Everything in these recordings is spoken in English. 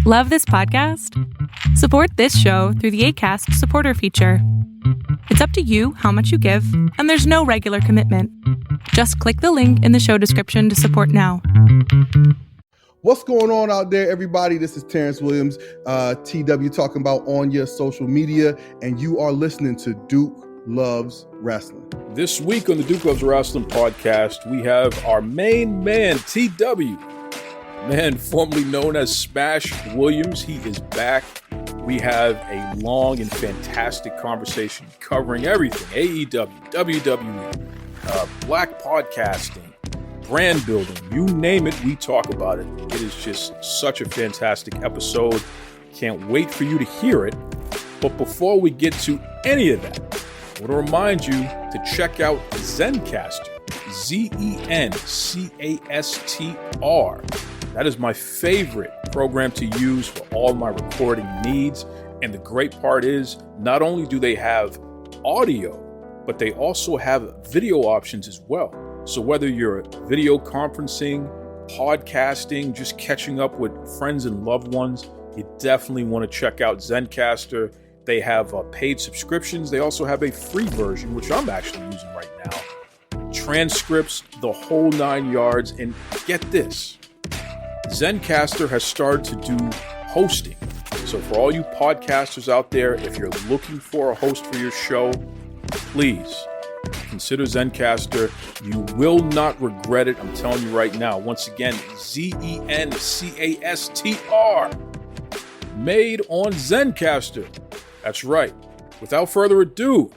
Love this podcast? Support this show through the Acast supporter feature. It's up to you how much you give, and there's no regular commitment. Just click the link in the show description to support now. What's going on out there, everybody? This is Terrence Williams, TW talking about on your social media, and you are listening to Duke Loves Rasslin. This week on the Duke Loves Rasslin podcast, we have our main man, TW, man formerly known as Smash Williams. He is back. We have a long and fantastic conversation covering everything: AEW, WWE, black podcasting, brand building, you name it, we talk about it. It is just such a fantastic episode. Can't wait for you to hear it. But before we get to any of that, I want to remind you to check out Zencastr, Zencastr. That is my favorite program to use for all my recording needs. And the great part is, not only do they have audio, but they also have video options as well. So whether you're video conferencing, podcasting, just catching up with friends and loved ones, you definitely want to check out Zencastr. They have paid subscriptions. They also have a free version, which I'm actually using right now. Transcripts, the whole 9 yards. And get this, Zencastr has started to do hosting. So for all you podcasters out there, if you're looking for a host for your show, please consider Zencastr. You will not regret it. I'm telling you right now. Once again, Zencastr, made on Zencastr. That's right. Without further ado,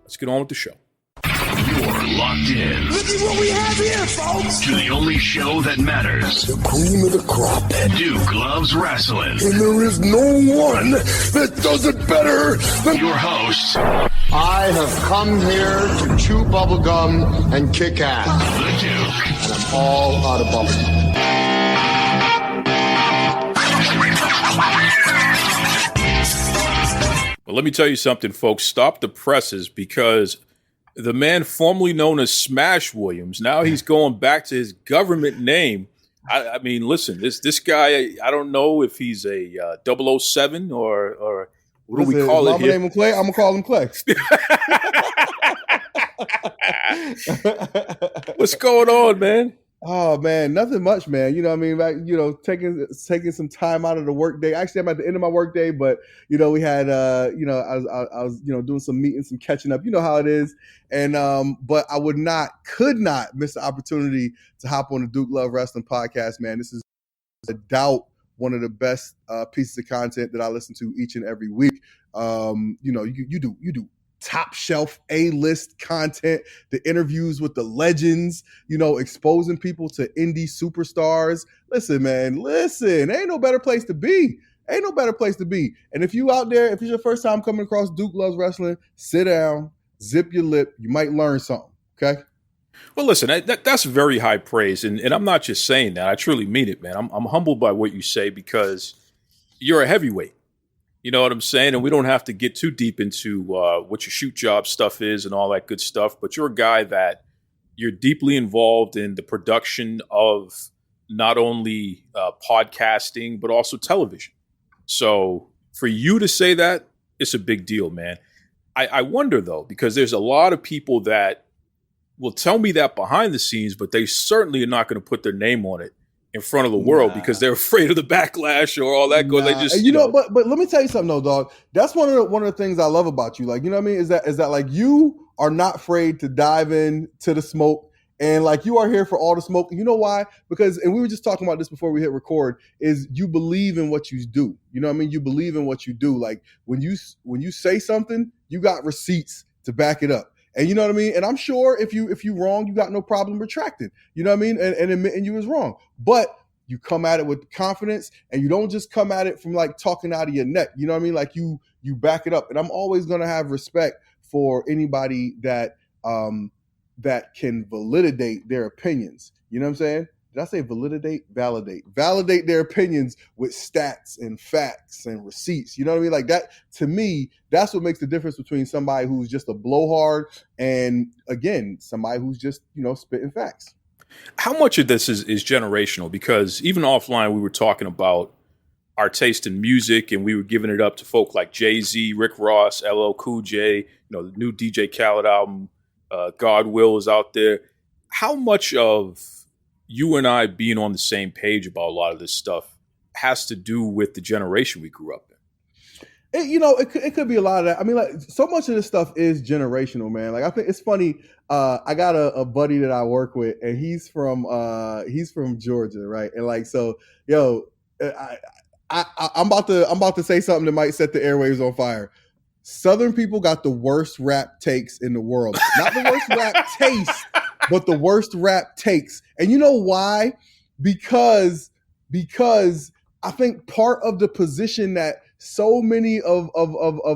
let's get on with the show. You're locked in. Look at what we have here, folks. To the only show that matters. The cream of the crop. Duke Loves Rasslin. And there is no one that does it better than your host. I have come here to chew bubblegum and kick ass. The Duke. And I'm all out of bubblegum. Well, let me tell you something, folks. Stop the presses, because the man formerly known as Smash Williams, now he's going back to his government name. I mean, listen, this guy, I don't know if he's a 007 or what do we call it here? Name him Clay? I'm going to call him Clay. What's going on, man? Oh, man, nothing much, man. You know what I mean? Like, taking some time out of the workday. Actually, I'm at the end of my workday, but, we had, I was doing some meetings, some catching up. You know how it is. And, but I could not miss the opportunity to hop on the Duke Love Rasslin podcast, man. This is without doubt one of the best pieces of content that I listen to each and every week. You do top shelf A-list content, the interviews with the legends, exposing people to indie superstars. Listen, man, ain't no better place to be. And if you out there, if it's your first time coming across Duke Loves Rasslin, sit down, zip your lip. You might learn something, okay? Well, listen, that's very high praise. And I'm not just saying that. I truly mean it, man. I'm humbled by what you say, because you're a heavyweight. You know what I'm saying? And we don't have to get too deep into what your shoot job stuff is and all that good stuff. But you're a guy that you're deeply involved in the production of not only podcasting, but also television. So for you to say that, it's a big deal, man. I wonder, though, because there's a lot of people that will tell me that behind the scenes, but they certainly are not going to put their name on it in front of the world because they're afraid of the backlash or all that goes. They just, but let me tell you something though, dog. That's one of the things I love about you. Like, you know what I mean? Is that like you are not afraid to dive in to the smoke, and like you are here for all the smoke. You know why? Because, and we were just talking about this before we hit record, is you believe in what you do. You know what I mean? You believe in what you do. Like when you say something, you got receipts to back it up. And you know what I mean? And I'm sure if you wrong, you got no problem retracting. You know what I mean? And admitting you was wrong. But you come at it with confidence, and you don't just come at it from like talking out of your neck. You know what I mean? Like you back it up. And I'm always going to have respect for anybody that can validate their opinions. You know what I'm saying? Did I say validate? Validate their opinions with stats and facts and receipts. You know what I mean? Like that, to me, that's what makes the difference between somebody who's just a blowhard and, again, somebody who's just, spitting facts. How much of this is generational? Because even offline, we were talking about our taste in music, and we were giving it up to folk like Jay-Z, Rick Ross, LL Cool J, the new DJ Khaled album, God Will is out there. How much of you and I being on the same page about a lot of this stuff has to do with the generation we grew up in? It could be a lot of that. I mean, like, so much of this stuff is generational, man. Like, I think it's funny. I got a buddy that I work with, and he's from Georgia, right? And like, so, I'm about to say something that might set the airwaves on fire. Southern people got the worst rap takes in the world. Not the worst rap taste, but the worst rap takes. And you know why? Because I think part of the position that so many of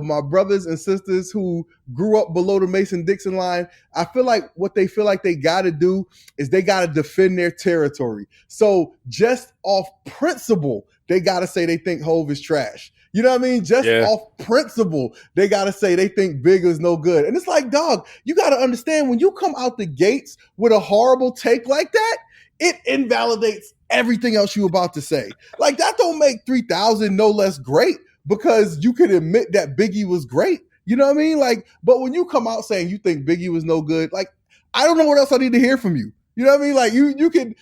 my brothers and sisters who grew up below the Mason-Dixon line, I feel like what they feel like they got to do is they got to defend their territory. So just off principle, they got to say they think Hove is trash. You know what I mean? Just off principle, they got to say they think Big is no good. And it's like, dog, you got to understand, when you come out the gates with a horrible take like that, it invalidates everything else you about to say. Like, that don't make 3000 no less great, because you could admit that Biggie was great. You know what I mean? Like, but when you come out saying you think Biggie was no good, like, I don't know what else I need to hear from you. You know what I mean? Like, you can,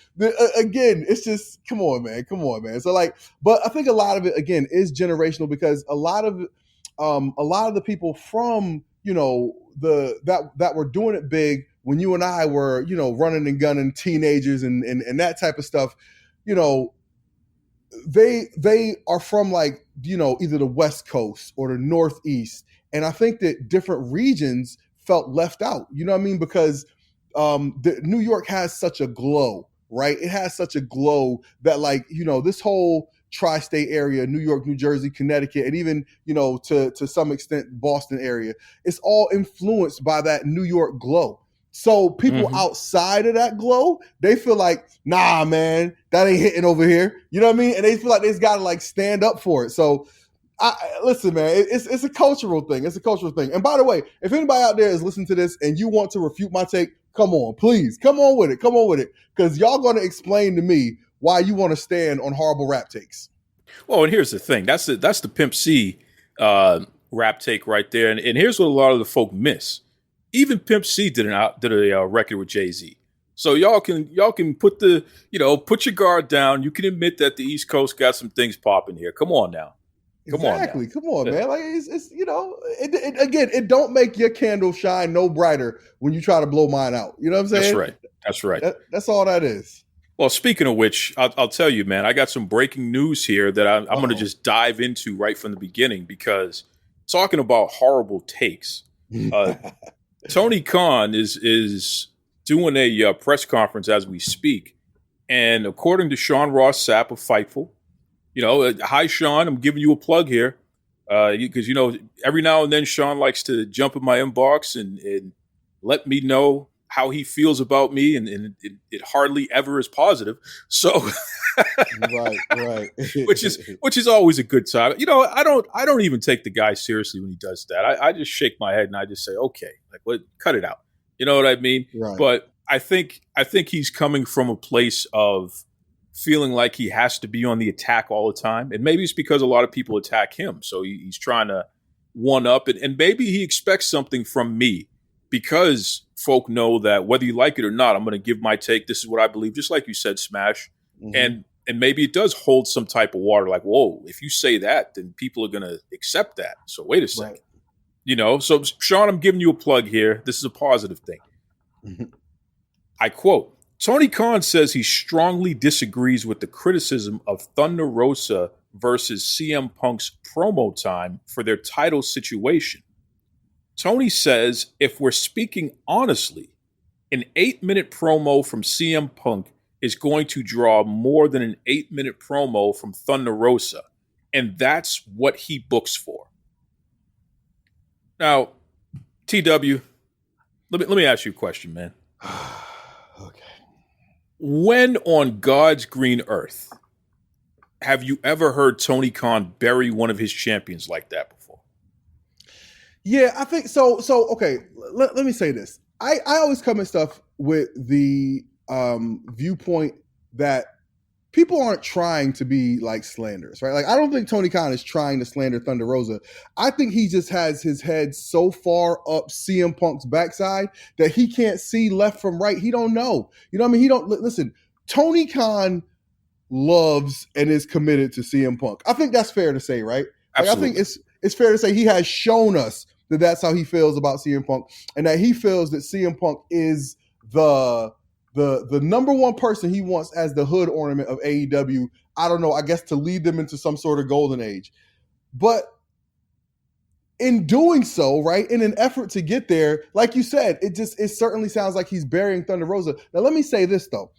again, it's just, come on, man. So like, but I think a lot of it, again, is generational, because a lot of the people from, that were doing it big when you and I were, running and gunning teenagers and that type of stuff, they are from, like, either the West Coast or the Northeast. And I think that different regions felt left out, you know what I mean? Because New York has such a glow, right? It has such a glow that, like, this whole tri-state area, New York, New Jersey, Connecticut, and even, to some extent, Boston area, it's all influenced by that New York glow. So people outside of that glow, they feel like, nah, man, that ain't hitting over here. You know what I mean? And they feel like they just got to, like, stand up for it. So listen, man, it's a cultural thing. It's a cultural thing. And by the way, if anybody out there is listening to this and you want to refute my take, come on, please. Come on with it. Because y'all going to explain to me why you want to stand on horrible rap takes. Well, and here's the thing. That's the Pimp C rap take right there. And here's what a lot of the folk miss. Even Pimp C did a record with Jay-Z. So y'all can put put your guard down. You can admit that the East Coast got some things popping here. Come on now. Come on, man. Like, it's it don't make your candle shine no brighter when you try to blow mine out. You know what I'm saying? That's right. That's all that is. Well, speaking of which, I'll tell you, man, I got some breaking news here that I'm going to just dive into right from the beginning, because talking about horrible takes, Tony Khan is doing a press conference as we speak. And according to Sean Ross Sapp of Fightful, hi, Sean, I'm giving you a plug here. Because, every now and then Sean likes to jump in my inbox and let me know how he feels about me. And it hardly ever is positive. So, right. which is always a good time. I don't even take the guy seriously when he does that. I just shake my head and I just say, okay, like, cut it out. You know what I mean? Right. But I think he's coming from a place of feeling like he has to be on the attack all the time. And maybe it's because a lot of people attack him. So he's trying to one up it. And maybe he expects something from me, because folk know that whether you like it or not, I'm going to give my take. This is what I believe, just like you said, Smash. And maybe it does hold some type of water, like, whoa, if you say that, then people are going to accept that. So wait a second. Right. So Sean, I'm giving you a plug here. This is a positive thing. I quote, Tony Khan says he strongly disagrees with the criticism of Thunder Rosa versus CM Punk's promo time for their title situation. Tony says, if we're speaking honestly, an 8-minute promo from CM Punk is going to draw more than an 8-minute promo from Thunder Rosa, and that's what he books for. Now, TW, let me ask you a question, man. Okay. When on God's green earth have you ever heard Tony Khan bury one of his champions like that before? Yeah, I think so. So, okay, let me say this. I always come at stuff with the viewpoint that people aren't trying to be like slanderous, right? Like, I don't think Tony Khan is trying to slander Thunder Rosa. I think he just has his head so far up CM Punk's backside that he can't see left from right. He don't know. You know what I mean? He don't listen. Tony Khan loves and is committed to CM Punk. I think that's fair to say, right? Like, I think it's fair to say he has shown us that that's how he feels about CM Punk, and that he feels that CM Punk is the number one person he wants as the hood ornament of AEW. I don't know, I guess to lead them into some sort of golden age. But in doing so, right, in an effort to get there, like you said, it certainly sounds like he's burying Thunder Rosa. Now, let me say this, though.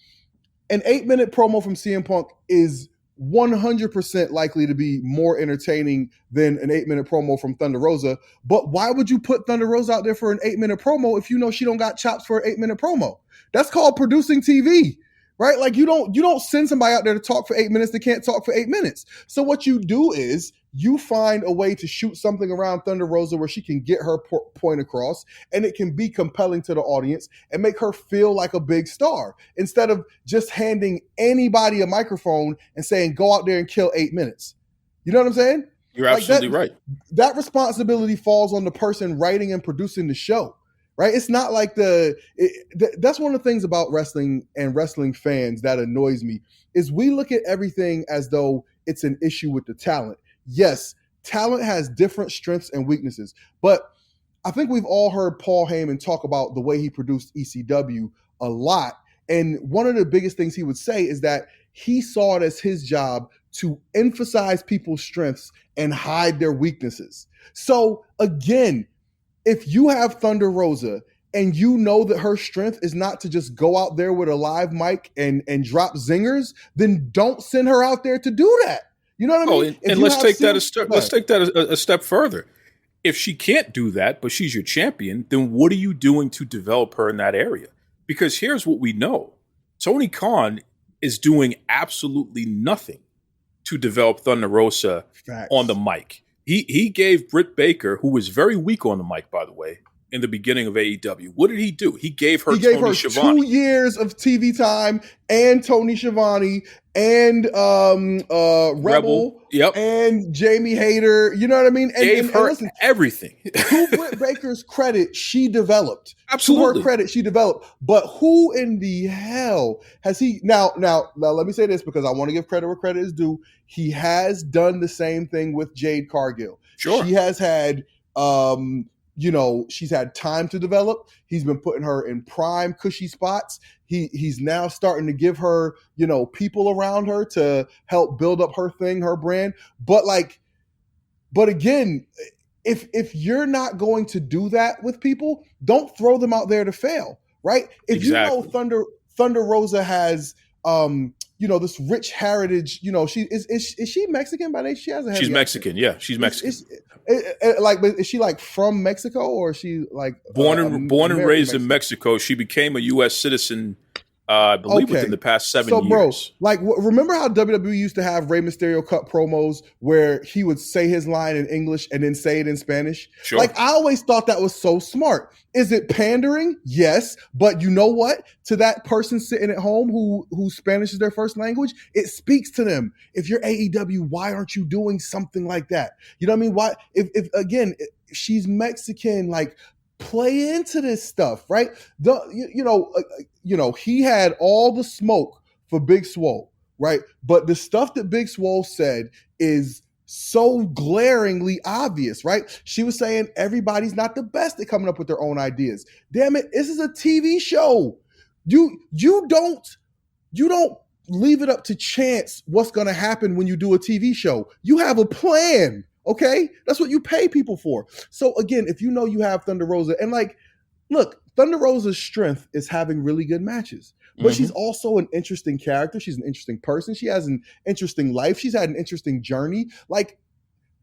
An 8-minute promo from CM Punk is 100% likely to be more entertaining than an 8-minute promo from Thunder Rosa. But why would you put Thunder Rosa out there for an 8-minute promo if you know she don't got chops for an 8-minute promo? That's called producing TV, right? Like, you don't send somebody out there to talk for 8 minutes that can't talk for 8 minutes. So what you do is you find a way to shoot something around Thunder Rosa where she can get her point across, and it can be compelling to the audience and make her feel like a big star, instead of just handing anybody a microphone and saying, go out there and kill 8 minutes. You know what I'm saying? You're absolutely right. That responsibility falls on the person writing and producing the show, right? It's not like that's one of the things about wrestling and wrestling fans that annoys me, is we look at everything as though it's an issue with the talent. Yes, talent has different strengths and weaknesses, but I think we've all heard Paul Heyman talk about the way he produced ECW a lot. And one of the biggest things he would say is that he saw it as his job to emphasize people's strengths and hide their weaknesses. So again, if you have Thunder Rosa and you know that her strength is not to just go out there with a live mic and drop zingers, then don't send her out there to do that. You know what I mean? And let's take that a step further. If she can't do that, but she's your champion, then what are you doing to develop her in that area? Because here's what we know. Tony Khan is doing absolutely nothing to develop Thunder Rosa on the mic. He gave Britt Baker, who was very weak on the mic, by the way, in the beginning of AEW. What did he do? He gave her Tony Schiavone. 2 years of TV time and Tony Schiavone and Rebel yep. and Jamie Hayter. You know what I mean? Gave her everything. To Britt Baker's credit, she developed. Absolutely. To her credit, she developed. But who in the hell has he... Now, let me say this, because I want to give credit where credit is due. He has done the same thing with Jade Cargill. Sure. She has had... she's had time to develop. He's been putting her in prime cushy spots. He's now starting to give her, people around her to help build up her thing, her brand. But again, if you're not going to do that with people, don't throw them out there to fail, right? If exactly. You know Thunder Rosa has this rich heritage, she is she Mexican by name? She has a She's Mexican, yeah. She's Mexican. Is she like from Mexico, or is she like born and raised in Mexico? She became a U.S. citizen, I believe, within the past 7 years. Bro, remember how WWE used to have Rey Mysterio cut promos where he would say his line in English and then say it in Spanish? Sure. I always thought that was so smart. Is it pandering? Yes. But you know what? To that person sitting at home who Spanish is their first language, it speaks to them. If you're AEW, why aren't you doing something like that? You know what I mean? Why? If she's Mexican, play into this stuff, right? He had all the smoke for Big Swole, right? But the stuff that Big Swole said is so glaringly obvious, right? She was saying everybody's not the best at coming up with their own ideas. Damn it, this is a TV show. You don't leave it up to chance what's going to happen when you do a TV show. You have a plan. Okay? That's what you pay people for. So again, if you know you have Thunder Rosa, and look, Thunder Rosa's strength is having really good matches, but she's also an interesting character. She's an interesting person. She has an interesting life. She's had an interesting journey.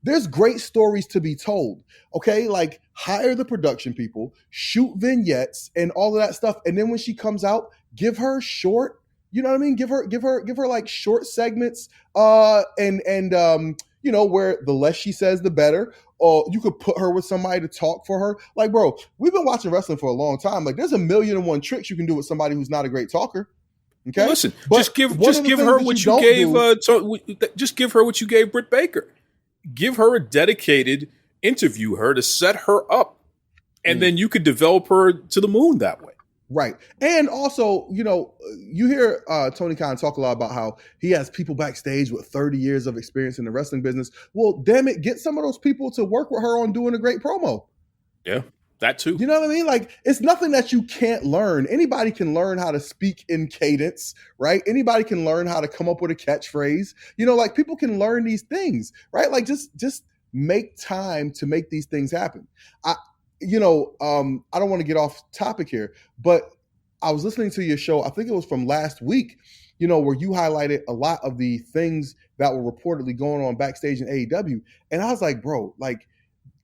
There's great stories to be told. Okay? Hire the production people, shoot vignettes and all of that stuff. And then when she comes out, give her short, you know what I mean? Give her short segments, where the less she says, the better. Or you could put her with somebody to talk for her. Bro, we've been watching wrestling for a long time. There's 1,000,001 tricks you can do with somebody who's not a great talker. Okay, Well, listen, but just give her what you gave. Just give her what you gave Britt Baker. Give her a dedicated interview her to set her up, and then you could develop her to the moon that way. Right. And also, you hear Tony Khan talk a lot about how he has people backstage with 30 years of experience in the wrestling business. Well, damn it, get some of those people to work with her on doing a great promo. Yeah, that too. You know what I mean? Like, it's nothing that you can't learn. Anybody can learn how to speak in cadence, right? Anybody can learn how to come up with a catchphrase. Like, people can learn these things, right? Like, just make time to make these things happen. I don't want to get off topic here, but I was listening to your show. I think it was from last week, where you highlighted a lot of the things that were reportedly going on backstage in AEW. And I was like, bro, like,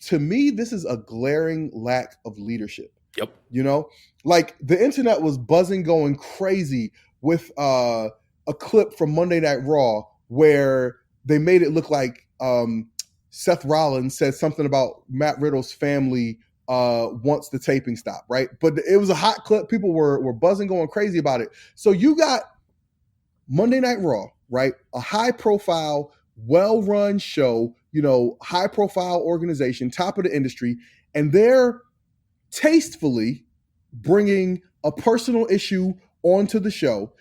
to me, this is a glaring lack of leadership. Yep. Like, the internet was buzzing, going crazy with a clip from Monday Night Raw where they made it look like Seth Rollins said something about Matt Riddle's family once the taping stopped, right? But it was a hot clip. People were buzzing, going crazy about it. So you got Monday Night Raw, right? A high-profile, well-run show, high-profile organization, top of the industry, and they're tastefully bringing a personal issue onto the show.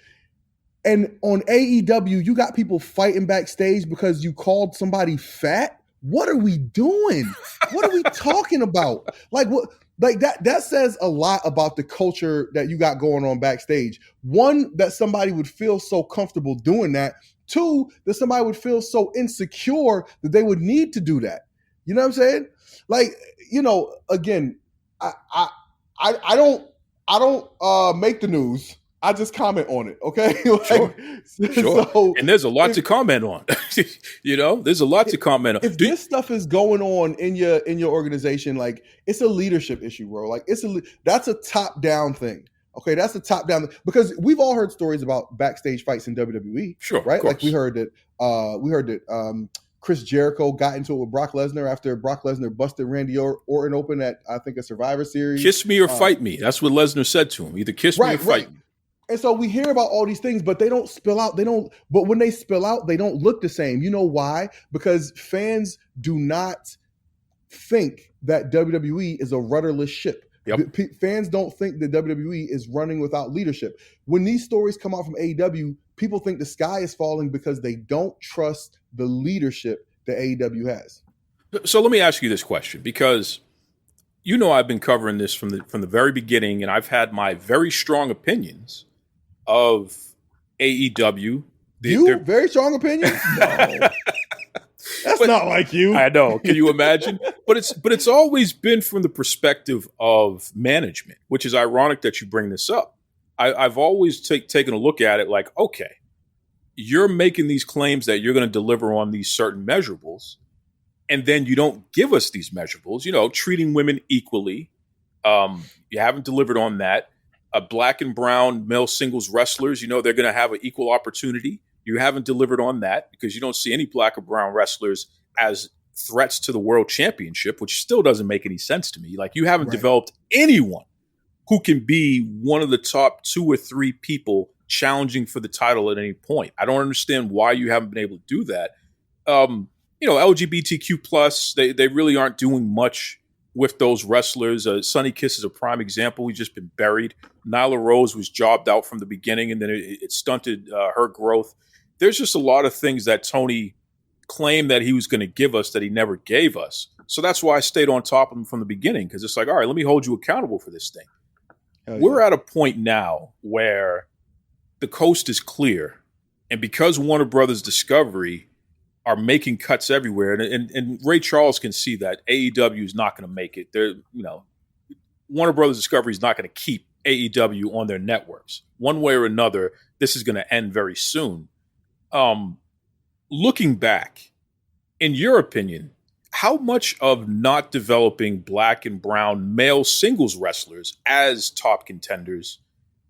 And on AEW, you got people fighting backstage because you called somebody fat. What are we doing? What are we talking about? Like, what? Like, that says a lot about the culture that you got going on backstage. One, that somebody would feel so comfortable doing that. Two, that somebody would feel so insecure that they would need to do that. You know what I'm saying? Like, again, I don't make the news. I just comment on it, okay? Sure. So, and there's a lot to comment on. There's a lot to comment on. If this stuff is going on in your organization, like, it's a leadership issue, bro. Like, that's a top-down thing. Okay, that's a top-down, because we've all heard stories about backstage fights in WWE. Sure, right? Like, we heard that Chris Jericho got into it with Brock Lesnar after Brock Lesnar busted Randy Orton open at, I think, a Survivor Series. Kiss me or fight me. That's what Lesnar said to him. Either kiss me or fight me. And so we hear about all these things, but they don't spill out. But when they spill out, they don't look the same. You know why? Because fans do not think that WWE is a rudderless ship. Yep. Fans don't think that WWE is running without leadership. When these stories come out from AEW, people think the sky is falling because they don't trust the leadership that AEW has. So let me ask you this question, because I've been covering this from the very beginning, and I've had my very strong opinions of AEW. Very strong opinions? No. That's not like you. I know. Can you imagine? But it's always been from the perspective of management, which is ironic that you bring this up. I've always taken a look at it like, okay, you're making these claims that you're going to deliver on these certain measurables, and then you don't give us these measurables, treating women equally. You haven't delivered on that. Black and brown male singles wrestlers, they're going to have an equal opportunity. You haven't delivered on that, because you don't see any black or brown wrestlers as threats to the world championship, which still doesn't make any sense to me. Like, you haven't developed anyone who can be one of the top 2 or 3 people challenging for the title at any point. I don't understand why you haven't been able to do that. LGBTQ plus, they really aren't doing much with those wrestlers. Sonny Kiss is a prime example. He's just been buried. Nyla Rose was jobbed out from the beginning, and then it stunted her growth. There's just a lot of things that Tony claimed that he was going to give us that he never gave us. So that's why I stayed on top of him from the beginning, because it's like, all right, let me hold you accountable for this thing. We're at a point now where the coast is clear, and because Warner Brothers Discovery are making cuts everywhere, and Ray Charles can see that AEW is not going to make it. Warner Brothers Discovery is not going to keep AEW on their networks. One way or another, this is going to end very soon. Looking back, in your opinion, how much of not developing black and brown male singles wrestlers as top contenders,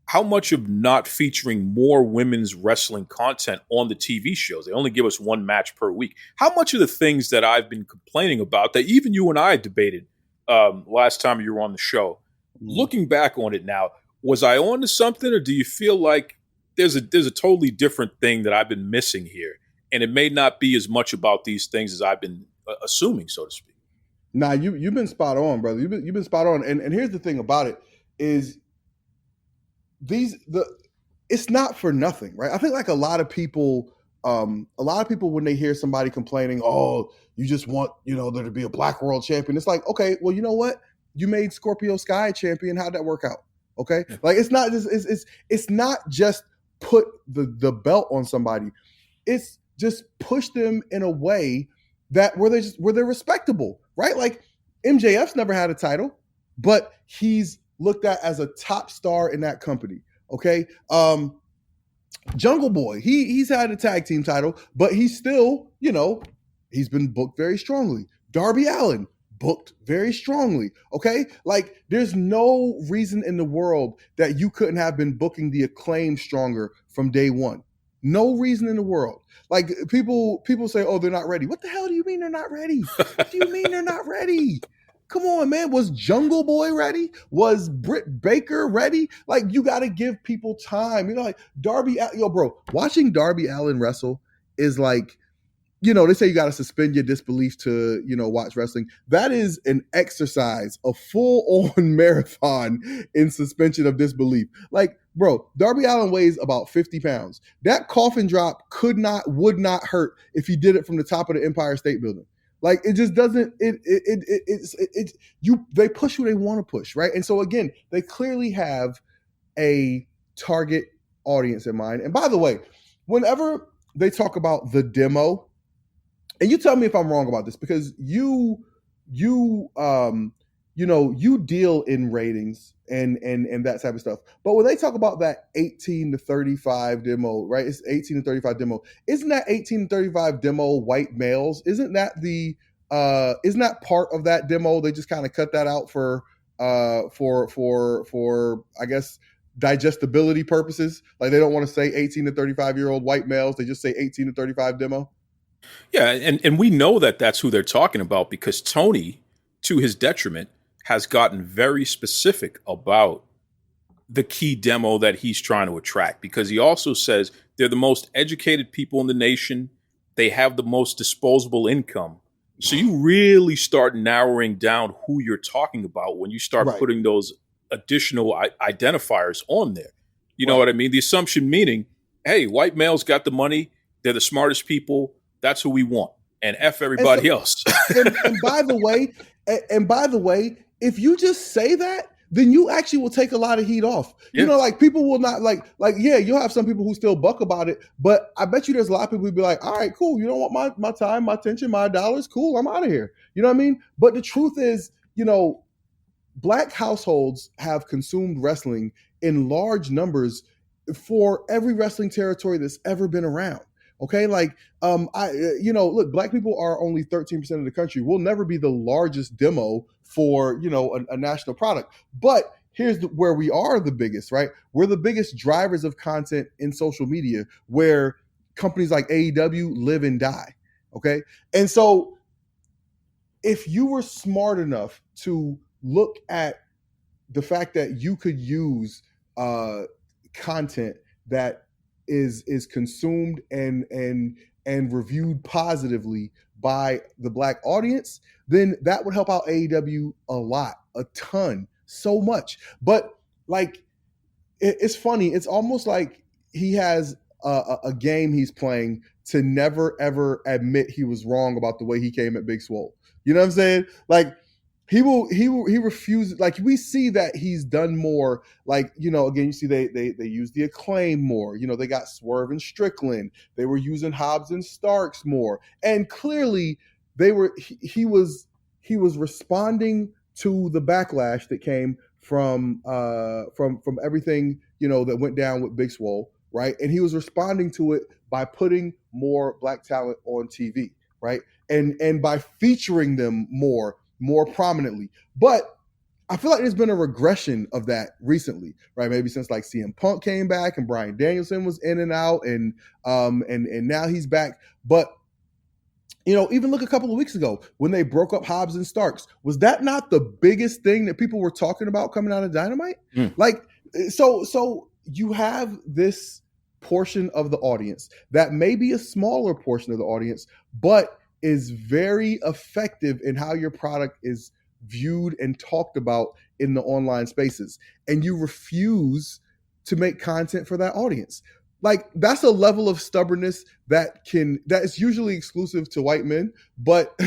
how much of not featuring more women's wrestling content on the TV shows? They only give us one match per week. How much of the things that I've been complaining about, that even you and I debated last time you were on the show, looking back on it now, was I on to something, or do you feel like there's a totally different thing that I've been missing here, and it may not be as much about these things as I've been assuming, so to speak. Nah, you've been spot on, brother. You've been spot on. And here's the thing about it is it's not for nothing, right? I think like a lot of people when they hear somebody complaining, oh, you just want, there to be a black world champion. It's like, okay, well, you know what? You made Scorpio Sky a champion. How'd that work out? Okay. Yeah. Like it's not just put the belt on somebody. It's just push them in a way that where they're respectable, right? Like MJF's never had a title, but he's looked at as a top star in that company. Okay. Jungle Boy, he's had a tag team title, but he's still, he's been booked very strongly. Darby Allin, booked very strongly. Okay. Like there's no reason in the world that you couldn't have been booking the Acclaim stronger from day one. No reason in the world. Like people say, oh, they're not ready. What the hell do you mean they're not ready? What do you mean they're not ready? Come on, man. Was Jungle Boy ready? Was Britt Baker ready? Like, you got to give people time. Like bro, watching Darby Allin wrestle is like, they say you got to suspend your disbelief to, watch wrestling. That is an exercise, a full-on marathon in suspension of disbelief. Like, bro, Darby Allin weighs about 50 pounds. That coffin drop would not hurt if he did it from the top of the Empire State Building. Like, it just doesn't, they push who they want to push, right? And so again, they clearly have a target audience in mind. And by the way, whenever they talk about the demo, and you tell me if I'm wrong about this, because you deal in ratings and that type of stuff. But when they talk about that 18 to 35 demo, right? It's 18 to 35 demo. Isn't that 18 to 35 demo white males? Isn't that isn't that part of that demo? They just kind of cut that out for I guess digestibility purposes. Like they don't want to say 18 to 35-year-old white males. They just say 18 to 35 demo. Yeah, and we know that that's who they're talking about because Tony, to his detriment, has gotten very specific about the key demo that he's trying to attract, because he also says they're the most educated people in the nation. They have the most disposable income. So you really start narrowing down who you're talking about when you start putting those additional identifiers on there. You know what I mean? The assumption meaning, hey, white males got the money. They're the smartest people. That's who we want. And F everybody else. and by the way, if you just say that, then you actually will take a lot of heat off. Yeah. Like people will not yeah, you'll have some people who still buck about it, but I bet you there's a lot of people who be like, all right, cool. You don't want my time, my attention, my dollars. Cool. I'm out of here. You know what I mean? But the truth is, Black households have consumed wrestling in large numbers for every wrestling territory that's ever been around. Okay, like look, Black people are only 13% of the country. We'll never be the largest demo for a national product. But here's where we are the biggest, right? We're the biggest drivers of content in social media, where companies like AEW live and die. Okay, and so if you were smart enough to look at the fact that you could use content that is consumed and reviewed positively by the Black audience, then that would help out AEW a ton, so much. But like, it's funny. It's almost like he has a game he's playing to never ever admit he was wrong about the way he came at Big Swole. You know what I'm saying? Like, he refuses. Like, we see that he's done more. Like, again, you see they use the Acclaim more. They got Swerve and Strickland. They were using Hobbs and Starks more. And clearly he was responding to the backlash that came from everything, that went down with Big Swole, right? And he was responding to it by putting more Black talent on TV, right? And by featuring them more prominently. But I feel like there's been a regression of that recently, right? Maybe since like CM Punk came back and Bryan Danielson was in and out, and now he's back. But even look a couple of weeks ago when they broke up Hobbs and Starks. Was that not the biggest thing that people were talking about coming out of Dynamite? Like, so you have this portion of the audience that may be a smaller portion of the audience, but is very effective in how your product is viewed and talked about in the online spaces, and you refuse to make content for that audience. Like, that's a level of stubbornness that is usually exclusive to white men, but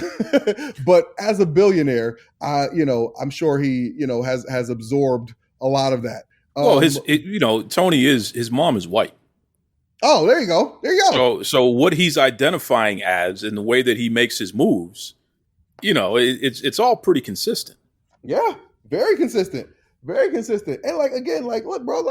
but as a billionaire, I'm sure he has absorbed a lot of that. Well, Tony his mom is white. Oh, there you go. There you go. So what he's identifying as in the way that he makes his moves, it's all pretty consistent. Yeah, very consistent. Very consistent. And again, look, bro,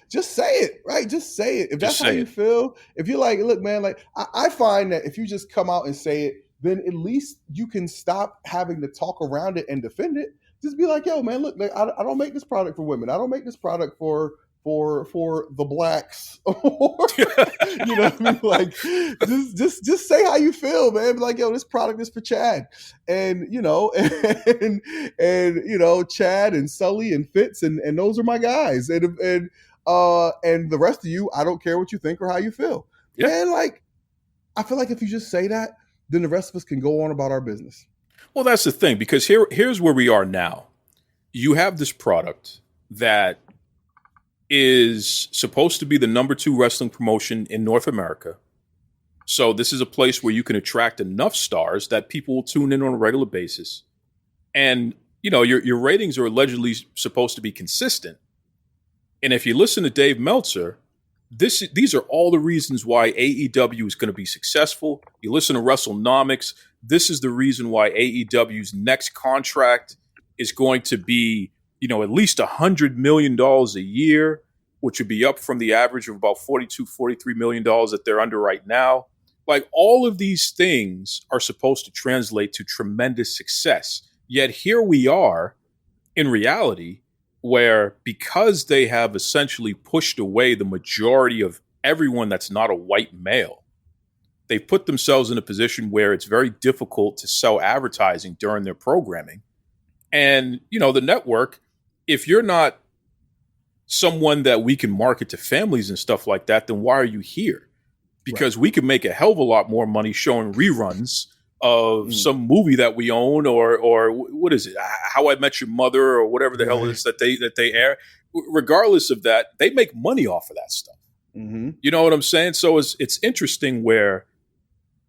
just say it, right? Just say it. If that's how you feel, if you're like, look, man, I find that if you just come out and say it, then at least you can stop having to talk around it and defend it. Just be like, yo, man, look, I don't make this product for women. I don't make this product for the blacks. You know what I mean? Just say how you feel, man. Be like, yo, this product is for Chad. And Chad and Sully and Fitz and those are my guys. And the rest of you, I don't care what you think or how you feel. Yeah. And I feel like if you just say that, then the rest of us can go on about our business. Well, that's the thing, because here's where we are now. You have this product that is supposed to be the number 2 wrestling promotion in North America. So this is a place where you can attract enough stars that people will tune in on a regular basis. And, your ratings are allegedly supposed to be consistent. And if you listen to Dave Meltzer, these are all the reasons why AEW is going to be successful. You listen to WrestleNomics, this is the reason why AEW's next contract is going to be at least $100 million a year, which would be up from the average of about $42-43 million that they're under right now. All of these things are supposed to translate to tremendous success. Yet here we are in reality where, because they have essentially pushed away the majority of everyone that's not a white male, they've put themselves in a position where it's very difficult to sell advertising during their programming. And, the network, if you're not someone that we can market to families and stuff like that, then why are you here? Because we can make a hell of a lot more money showing reruns of some movie that we own, or what is it, How I Met Your Mother, or whatever the hell it is that they air. Regardless of that, they make money off of that stuff. Mm-hmm. You know what I'm saying? So it's interesting where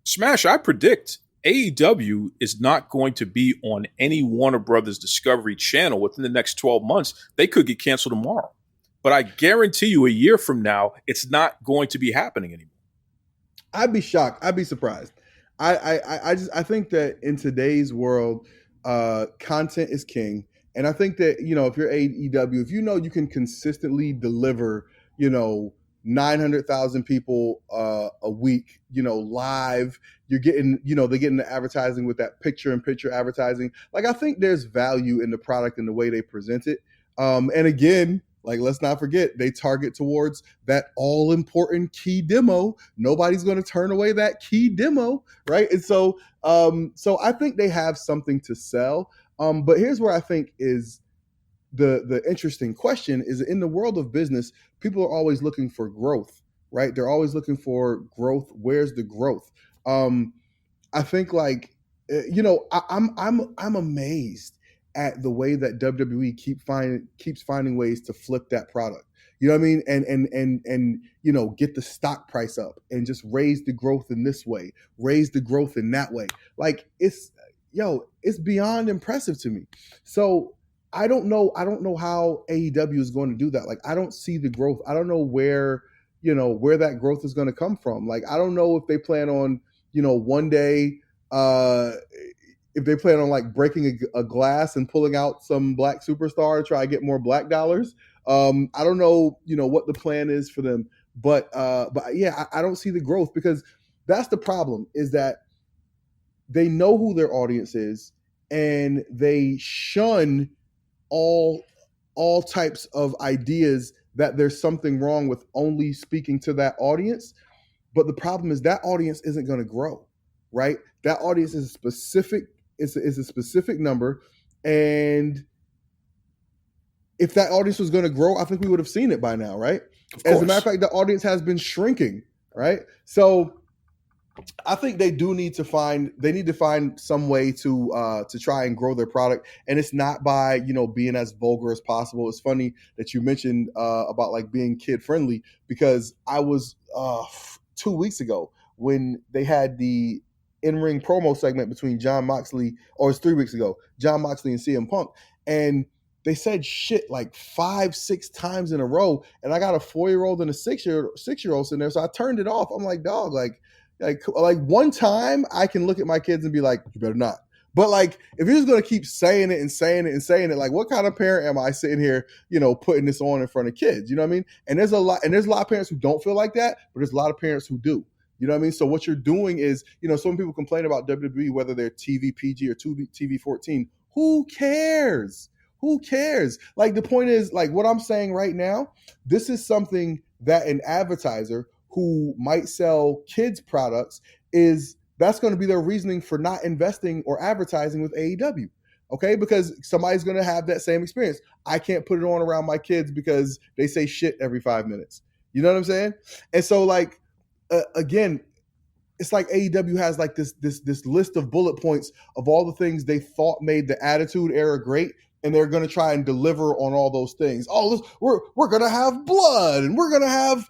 Smash, I predict AEW is not going to be on any Warner Brothers Discovery channel within the next 12 months. They could get canceled tomorrow. But I guarantee you a year from now, it's not going to be happening anymore. I'd be shocked. I'd be surprised. I think that in today's world, content is king. And I think that, if you're AEW, if you can consistently deliver, 900,000 people a week, live, you're getting, they're getting the advertising with that picture-in-picture advertising. I think there's value in the product and the way they present it. And again, let's not forget, they target towards that all-important key demo. Nobody's going to turn away that key demo, right? And so I think they have something to sell. But here's where I think is the interesting question is, in the world of business, people are always looking for growth, right? They're always looking for growth. Where's the growth? I think I'm amazed at the way that WWE keeps finding ways to flip that product. You know what I mean? And get the stock price up and just raise the growth in this way, raise the growth in that way. It's beyond impressive to me. So I don't know how AEW is going to do that. I don't see the growth. I don't know where that growth is going to come from. I don't know if they plan on, one day, if they plan on breaking a glass and pulling out some black superstar to try to get more black dollars. I don't know, what the plan is for them, but yeah, I don't see the growth, because that's the problem, is that they know who their audience is and they shun all types of ideas that there's something wrong with only speaking to that audience. But the problem is that audience isn't going to grow, right? That audience is a specific number. And if that audience was going to grow, I think we would have seen it by now, right? Of As a matter course. of fact, the audience has been shrinking, right? So I think they need to find some way to try and grow their product, and it's not by being as vulgar as possible. It's funny that you mentioned about like being kid friendly, because I was 2 weeks ago when they had the in-ring promo segment between Jon Moxley, or it's 3 weeks ago, Jon Moxley and CM Punk, and they said shit like 5-6 times in a row, and I got a 4-year-old and a 6-year-old sitting there, so I turned it off. I'm like, dog, like one time I can look at my kids and be like, you better not. But like, if you're just gonna keep saying it and saying it and saying it, like, what kind of parent am I sitting here, putting this on in front of kids? You know what I mean? And there's a lot of parents who don't feel like that, but there's a lot of parents who do. You know what I mean? So what you're doing is, some people complain about WWE, whether they're TV PG or TV 14. Who cares? Who cares? Like, the point is, like, what I'm saying right now, this is something that an advertiser who might sell kids products that's going to be their reasoning for not investing or advertising with AEW. Okay, because somebody's going to have that same experience. I can't put it on around my kids because they say shit every 5 minutes. You know what I'm saying? And so, like, again, it's like AEW has like this list of bullet points of all the things they thought made the Attitude Era great, and they're going to try and deliver on all those things. Oh, we're going to have blood, and we're going to have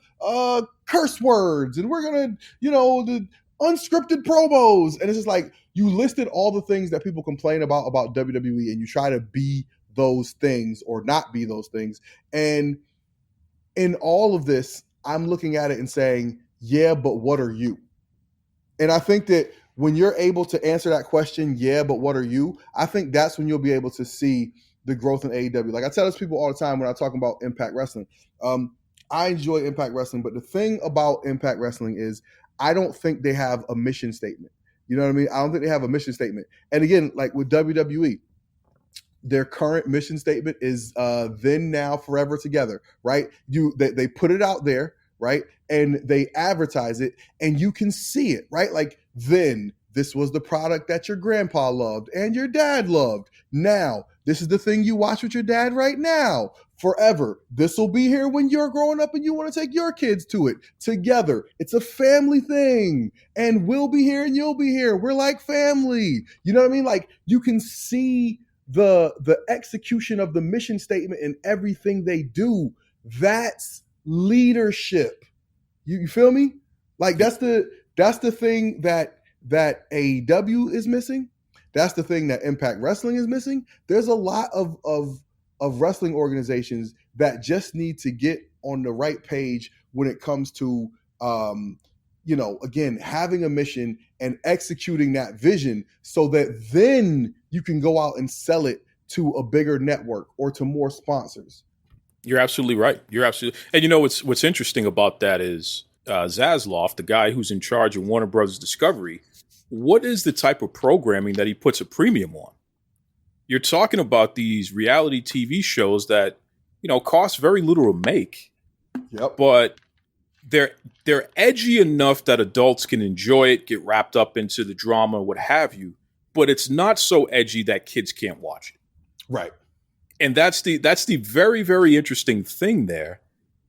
curse words, and we're going to, the unscripted promos. And it's just like, you listed all the things that people complain about WWE, and you try to be those things or not be those things. And in all of this, I'm looking at it and saying, yeah, but what are you? And I think that when you're able to answer that question, yeah, but what are you? I think that's when you'll be able to see the growth in AEW. Like I tell this people all the time when I talk about Impact Wrestling. I enjoy Impact Wrestling, but the thing about Impact Wrestling is I don't think they have a mission statement. You know what I mean? I don't think they have a mission statement. And again, like with WWE, their current mission statement is then, now, forever, together, right? They put it out there, right? And they advertise it, and you can see it, right? Like, then this was the product that your grandpa loved and your dad loved. Now, this is the thing you watch with your dad right now. Forever. This will be here when you're growing up and you want to take your kids to it together. It's a family thing, and we'll be here and you'll be here. We're like family. You know what I mean? Like, you can see the execution of the mission statement in everything they do. That's leadership. You feel me? Like, that's the thing that AEW is missing. That's the thing that Impact Wrestling is missing. There's a lot of wrestling organizations that just need to get on the right page when it comes to again, having a mission and executing that vision, so that then you can go out and sell it to a bigger network or to more sponsors. You're absolutely right. And what's interesting about that is Zasloff, the guy who's in charge of Warner Brothers Discovery, what is the type of programming that he puts a premium on? You're talking about these reality TV shows that, cost very little to make. Yep. But they're edgy enough that adults can enjoy it, get wrapped up into the drama, what have you. But it's not so edgy that kids can't watch it. Right. And that's the very, very interesting thing there.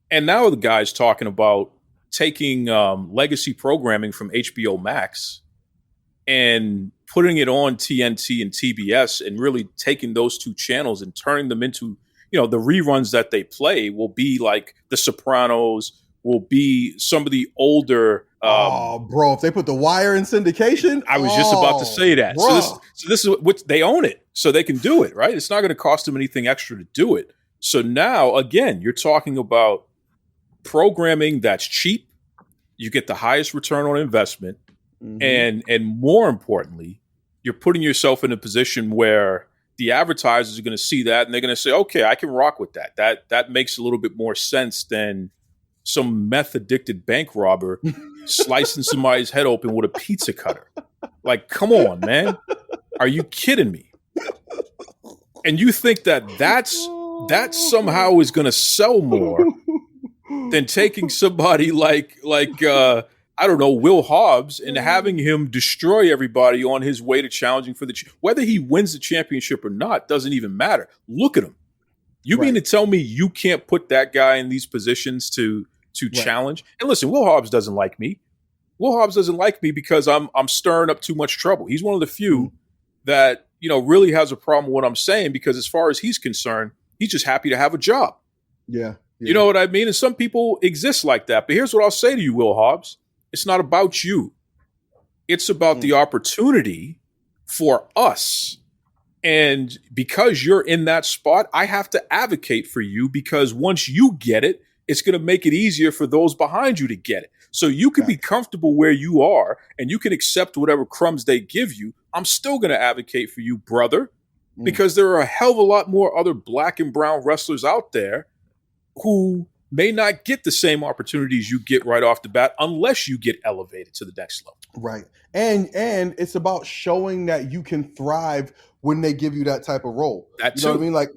And now the guy's talking about taking legacy programming from HBO Max and putting it on TNT and TBS, and really taking those two channels and turning them into, the reruns that they play will be like The Sopranos, will be some of the older. Bro, if they put The Wire in syndication, I was just about to say that. So this is what they own it, so they can do it, right? It's not going to cost them anything extra to do it. So now, again, you're talking about programming that's cheap. You get the highest return on investment, and more importantly, you're putting yourself in a position where the advertisers are going to see that, and they're going to say, "Okay, I can rock with that. That makes a little bit more sense than some meth-addicted bank robber slicing somebody's head open with a pizza cutter." Like, come on, man. Are you kidding me? And you think that somehow is going to sell more than taking somebody like I don't know, Will Hobbs, and having him destroy everybody on his way to challenging for whether he wins the championship or not doesn't even matter. Look at him. You mean to tell me you can't put that guy in these positions to challenge? And listen, Will Hobbs doesn't like me. Will Hobbs doesn't like me because I'm stirring up too much trouble. He's one of the few that, really has a problem with what I'm saying, because as far as he's concerned, he's just happy to have a job. Yeah. You know what I mean? And some people exist like that. But here's what I'll say to you, Will Hobbs. It's not about you. It's about the opportunity for us. And because you're in that spot, I have to advocate for you, because once you get it, it's going to make it easier for those behind you to get it. So you can be comfortable where you are and you can accept whatever crumbs they give you. I'm still going to advocate for you, brother, because there are a hell of a lot more other black and brown wrestlers out there who may not get the same opportunities you get right off the bat unless you get elevated to the next level. Right. And it's about showing that you can thrive when they give you that type of role. That you know what I mean? Like,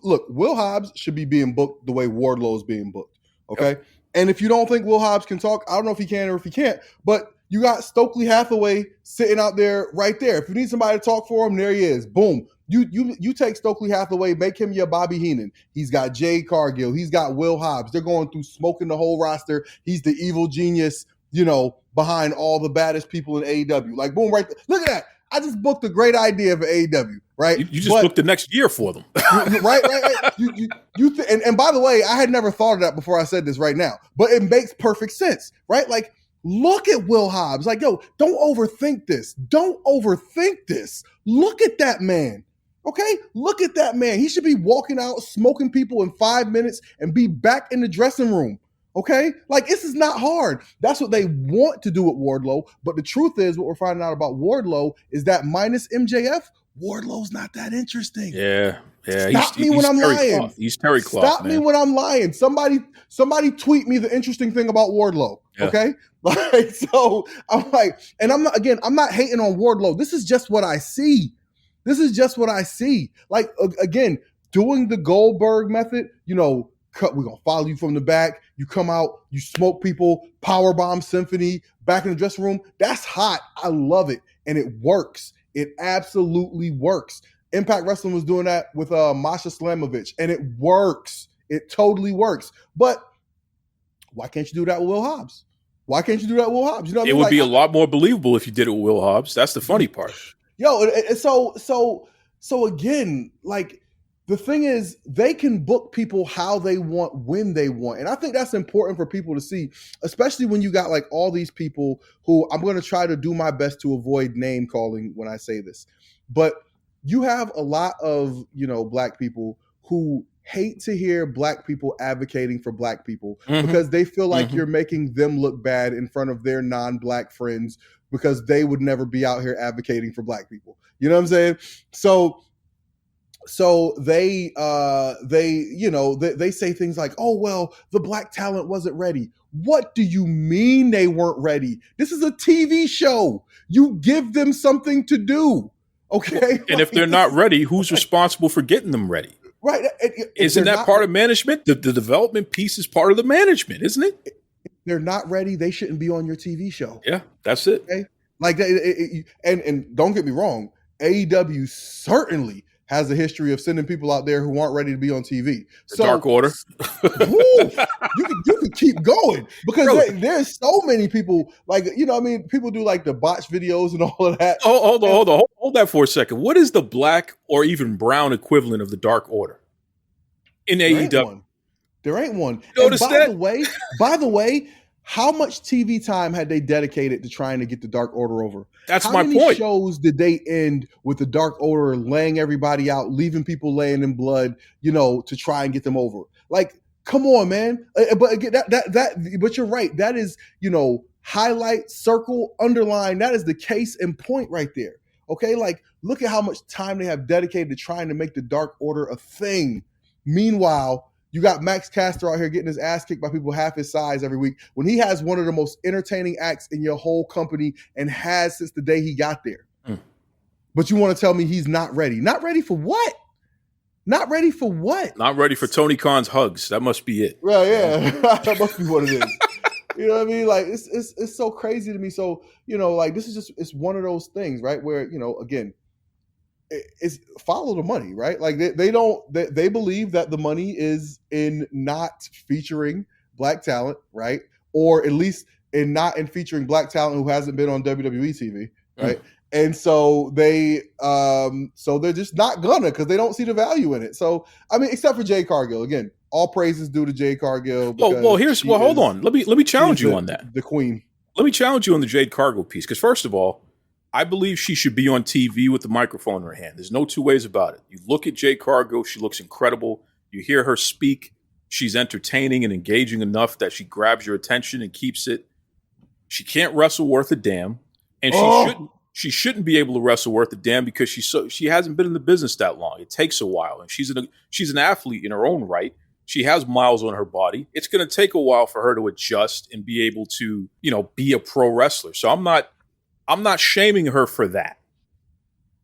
look, Will Hobbs should be being booked the way Wardlow is being booked. Okay. Yep. And if you don't think Will Hobbs can talk, I don't know if he can or if he can't, but you got Stokely Hathaway sitting out there right there. If you need somebody to talk for him, there he is. Boom. You take Stokely Hathaway, make him your Bobby Heenan. He's got Jade Cargill. He's got Will Hobbs. They're going through smoking the whole roster. He's the evil genius, behind all the baddest people in AEW. Like, boom, right there. Look at that. I just booked a great idea for AEW, right? You just booked the next year for them. right. And by the way, I had never thought of that before I said this right now, but it makes perfect sense, right? Like, look at Will Hobbs. Like, yo, don't overthink this. Don't overthink this. Look at that man. Okay? Look at that man. He should be walking out, smoking people in 5 minutes and be back in the dressing room. Okay? Like, this is not hard. That's what they want to do with Wardlow. But the truth is, what we're finding out about Wardlow is that minus MJF, Wardlow's not that interesting. Yeah. Stop me when I'm lying. He's Terry Cloth. Stop me when I'm lying. Somebody tweet me the interesting thing about Wardlow. Yeah. Okay? Like, so I'm like, and I'm not hating on Wardlow. This is just what I see. Like, again, doing the Goldberg method, we're going to follow you from the back. You come out, you smoke people, powerbomb symphony, back in the dressing room. That's hot. I love it. And it works. It absolutely works. Impact Wrestling was doing that with Masha Slamovich, and it works. It totally works. But why can't you do that with Will Hobbs? Why can't you do that with Will Hobbs? It would be a lot more believable if you did it with Will Hobbs. That's the funny part. Yo, so again, like, the thing is, they can book people how they want, when they want. And I think that's important for people to see, especially when you got like all these people who, I'm going to try to do my best to avoid name calling when I say this, but you have a lot of, black people who hate to hear black people advocating for black people because they feel like you're making them look bad in front of their non-black friends because they would never be out here advocating for black people. You know what I'm saying? So they say things like, oh, well, the black talent wasn't ready. What do you mean they weren't ready? This is a TV show. You give them something to do. Okay. And if they're not ready, who's responsible for getting them ready? Right. Isn't that part of management? The development piece is part of the management, isn't it? If they're not ready, they shouldn't be on your TV show. Yeah, that's it. Okay? Like, and don't get me wrong, AEW certainly has a history of sending people out there who aren't ready to be on TV. So, Dark Order. you can keep going because there's so many people, like, people do like the botch videos and all of that. Oh, hold that for a second. What is the black or even brown equivalent of the Dark Order in AEW? There ain't one. Notice that? By the way, how much TV time had they dedicated to trying to get the Dark Order over? That's my point. How many shows did they end with the Dark Order laying everybody out, leaving people laying in blood, to try and get them over? Like, come on, man. But again, but you're right. That is, highlight, circle, underline. That is the case in point right there. Okay, like, look at how much time they have dedicated to trying to make the Dark Order a thing. Meanwhile, you got Max Caster out here getting his ass kicked by people half his size every week when he has one of the most entertaining acts in your whole company and has since the day he got there. But you want to tell me he's not ready? Not ready for what? Not ready for what? Not ready for Tony Khan's hugs. That must be it. Right, yeah. That must be what it is. You know what I mean? Like, it's so crazy to me. So, like, this is just, it's one of those things, right? Where, again, is follow the money, right? Like they believe that the money is in not featuring black talent, right? Or at least in not in featuring black talent who hasn't been on WWE TV, right? And so they're just not gonna, because they don't see the value in it. So I mean, except for Jade Cargill, again, all praises due to Jade Cargill. Hold on. Let me challenge you on that. The queen. Let me challenge you on the Jade Cargill piece, because first of all, I believe she should be on TV with the microphone in her hand. There's no two ways about it. You look at Jade Cargill, she looks incredible. You hear her speak, she's entertaining and engaging enough that she grabs your attention and keeps it. She can't wrestle worth a damn, and she shouldn't be able to wrestle worth a damn because she hasn't been in the business that long. It takes a while, and she's an athlete in her own right. She has miles on her body. It's going to take a while for her to adjust and be able to, be a pro wrestler. So I'm not shaming her for that.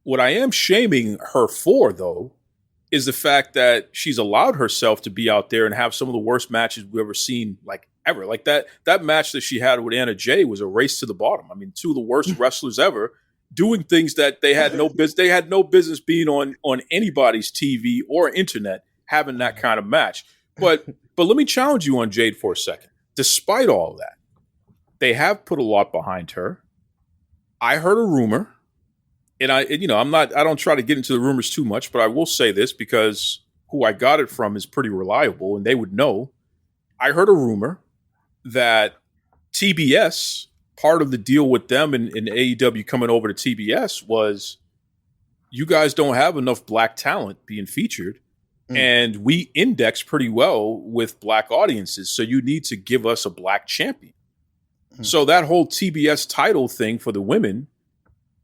What I am shaming her for, though, is the fact that she's allowed herself to be out there and have some of the worst matches we've ever seen, like ever. Like that match that she had with Anna Jay was a race to the bottom. I mean, two of the worst wrestlers ever doing things that they had no business. They had no business being on anybody's TV or internet having that kind of match. But let me challenge you on Jade for a second. Despite all that, they have put a lot behind her. I heard a rumor, and I don't try to get into the rumors too much, but I will say this because who I got it from is pretty reliable, and they would know. I heard a rumor that TBS, part of the deal with them and AEW coming over to TBS was, you guys don't have enough black talent being featured, and we index pretty well with black audiences, so you need to give us a black champion. So that whole TBS title thing for the women,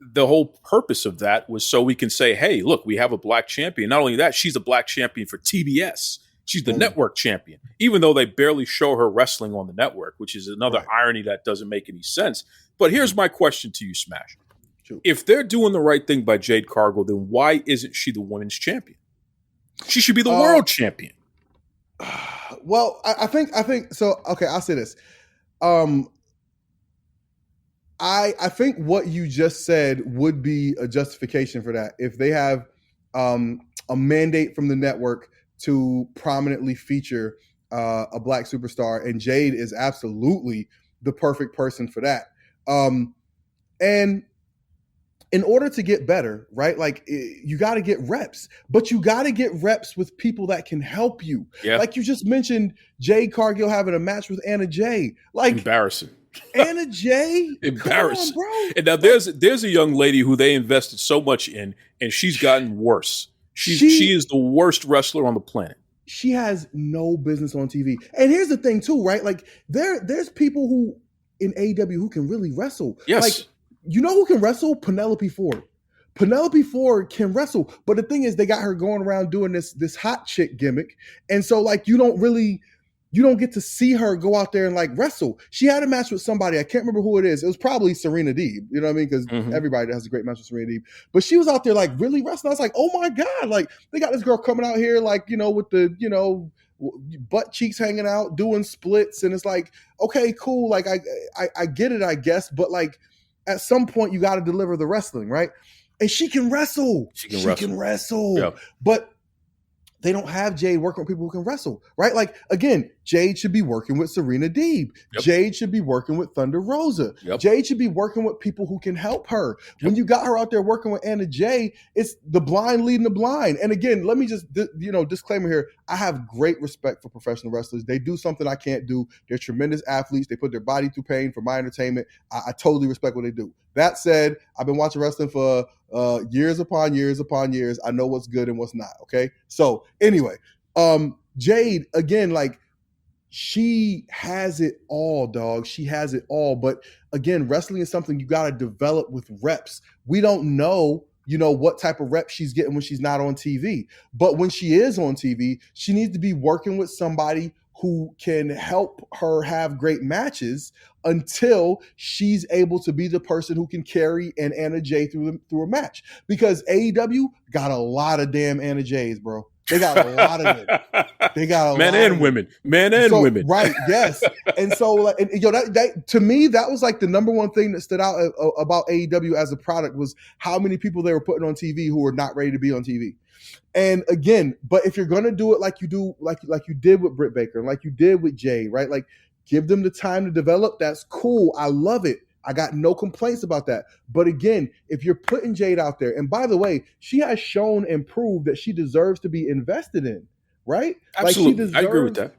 the whole purpose of that was so we can say, hey, look, we have a black champion. Not only that, she's a black champion for TBS. She's the network champion, even though they barely show her wrestling on the network, which is another irony that doesn't make any sense. But here's my question to you, Smash. Sure. If they're doing the right thing by Jade Cargill, then why isn't she the women's champion? She should be the world champion. Well, I think so. Okay, I'll say this. I think what you just said would be a justification for that. If they have a mandate from the network to prominently feature a black superstar, and Jade is absolutely the perfect person for that. And in order to get better, right? Like you got to get reps, but you got to get reps with people that can help you. Yeah. Like you just mentioned, Jade Cargill having a match with Anna Jay. Like embarrassing. Anna Jay, embarrassing, come on, bro. And now there's a young lady who they invested so much in, and she's gotten worse. She is the worst wrestler on the planet. She has no business on TV. And here's the thing too, right? Like there's people who in AEW who can really wrestle. Yes. Like, you know who can wrestle? Penelope Ford. Penelope Ford can wrestle, but the thing is, they got her going around doing this hot chick gimmick, and so like you don't get to see her go out there and like wrestle. She had a match with somebody, I can't remember who it is. It was probably Serena Deeb. You know what I mean? Because everybody has a great match with Serena Deeb, but she was out there like really wrestling. I was like, oh my god! Like they got this girl coming out here like with the butt cheeks hanging out, doing splits, and it's like, okay, cool. Like I get it, I guess, but like. At some point, you got to deliver the wrestling, right? And she can wrestle. She can wrestle. Yep. But they don't have Jade working with people who can wrestle, right? Like, again, Jade should be working with Serena Deeb. Yep. Jade should be working with Thunder Rosa. Yep. Jade should be working with people who can help her. Yep. When you got her out there working with Anna Jay, it's the blind leading the blind. And again, let me just, disclaimer here. I have great respect for professional wrestlers. They do something I can't do. They're tremendous athletes. They put their body through pain for my entertainment. I totally respect what they do. That said, I've been watching wrestling for years upon years upon years. I know what's good and what's not. Okay. So anyway, Jade, again, like she has it all, dog. She has it all. But again, wrestling is something you got to develop with reps. We don't know, what type of reps she's getting when she's not on TV. But when she is on TV, she needs to be working with somebody who can help her have great matches until she's able to be the person who can carry an Anna Jay through a match. Because AEW got a lot of damn Anna Jays, bro. They got a lot of it. They got a men lot and of women, it. men and So, women. Right? Yes. And so, like, and, that to me, that was like the number one thing that stood out about AEW as a product was how many people they were putting on TV who were not ready to be on TV. And again, but if you're gonna do it like you do, like you did with Britt Baker, like you did with Jay, right? Like, give them the time to develop. That's cool. I love it. I got no complaints about that. But again, if you're putting Jade out there, and by the way, she has shown and proved that she deserves to be invested in, right? Absolutely. Like, I agree with that.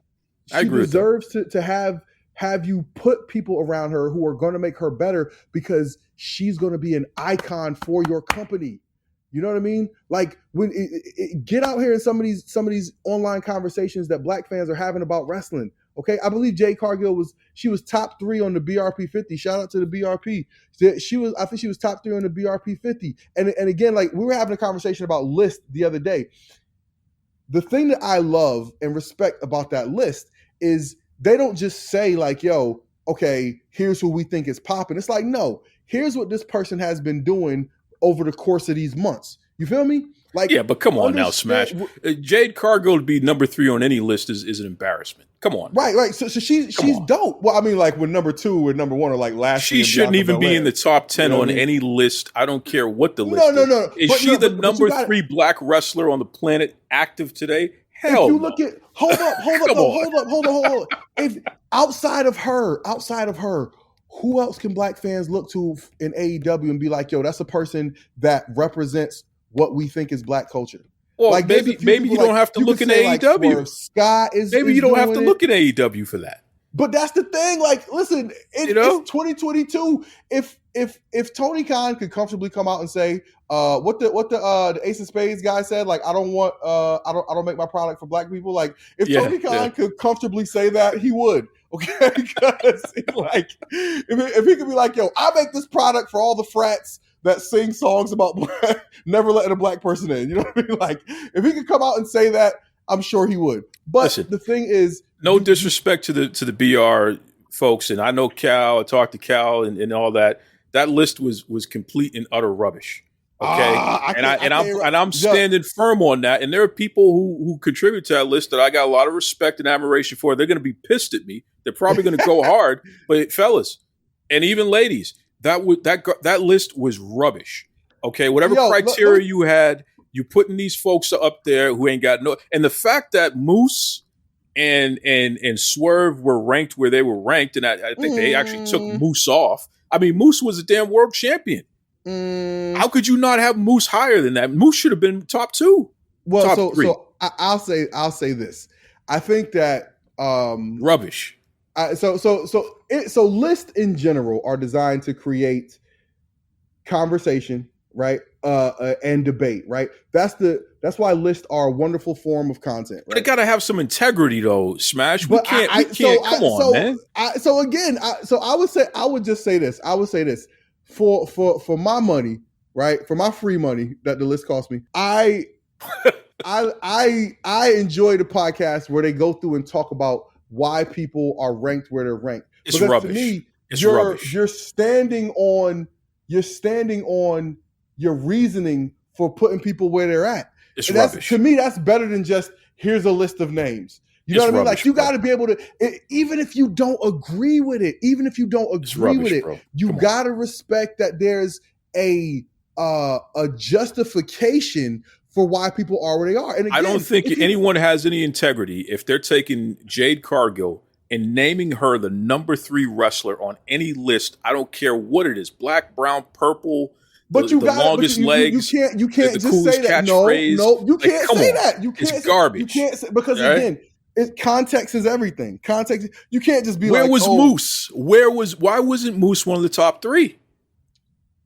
She deserves to have you put people around her who are going to make her better because she's going to be an icon for your company. You know what I mean? Like, when get out here in some of these online conversations that Black fans are having about wrestling. Okay, I believe Jade Cargill was top 3 on the BRP 50. Shout out to the BRP. I think she was top 3 on the BRP 50. And again, like, we were having a conversation about list the other day. The thing that I love and respect about that list is they don't just say like, yo, okay, here's who we think is popping. It's like, no, here's what this person has been doing over the course of these months. You feel me? Like, yeah, but come on now, Smash. Jade Cargill to be number 3 on any list is an embarrassment. Come on. Right. So she's dope. Well, I mean, like, when number 2 and number 1 are like last. She shouldn't even be in the top 10 on any list. I don't care what the list is. No. Is she the number 3 Black wrestler on the planet active today? Hell, if you look at hold up. If outside of her, who else can Black fans look to in AEW and be like, yo, that's a person that represents what we think is Black culture? Well, like, maybe you don't have to look in AEW. Scott is maybe you don't have to look at AEW for that. But that's the thing. Like, listen, it's 2022. If Tony Khan could comfortably come out and say, what the Ace of Spades guy said, like, I don't make my product for Black people. Like, if Tony Khan could comfortably say that, he would. Okay, because like, if he could be like, yo, I make this product for all the frats that sing songs about never letting a Black person in. You know what I mean? Like, if he could come out and say that, I'm sure he would. But listen, the thing is, no disrespect to the BR folks, and I know Cal. I talked to Cal and all that. That list was complete and utter rubbish. Okay, I'm standing firm on that. And there are people who contribute to that list that I got a lot of respect and admiration for. They're going to be pissed at me. They're probably going to go hard. But fellas, and even ladies, that list was rubbish. Okay, whatever criteria you had, you putting these folks up there who ain't got no. And the fact that Moose and Swerve were ranked where they were ranked, and I think they actually took Moose off. I mean, Moose was a damn world champion. How could you not have Moose higher than that? Moose should have been top 2. Well, top 3. So I'll say this. I think that rubbish. So lists in general are designed to create conversation, right? And debate, right? That's why lists are a wonderful form of content. Right? But it got to have some integrity, though. Smash, we can't. Come on, man. I would just say this. I would say this for my money, right? For my free money that the list cost me, I enjoy the podcast where they go through and talk about why people are ranked where they're ranked. It's because rubbish. To me, it's rubbish. You're standing on your reasoning for putting people where they're at. It's rubbish. To me, that's better than just here's a list of names. You know what I mean? Like, you got to be able to, even if you don't agree with it, you got to respect that there's a justification for why people are where they are. And again, I don't think anyone has any integrity if they're taking Jade Cargill and naming her the number 3 wrestler on any list. I don't care what it is, black, brown, purple. But the longest legs. You can't the just say that. No, you can't say that. You can't. It's garbage. You can't say, because again, context is everything. Context. You can't just be Where like, was Moose? Why wasn't Moose one of the top 3?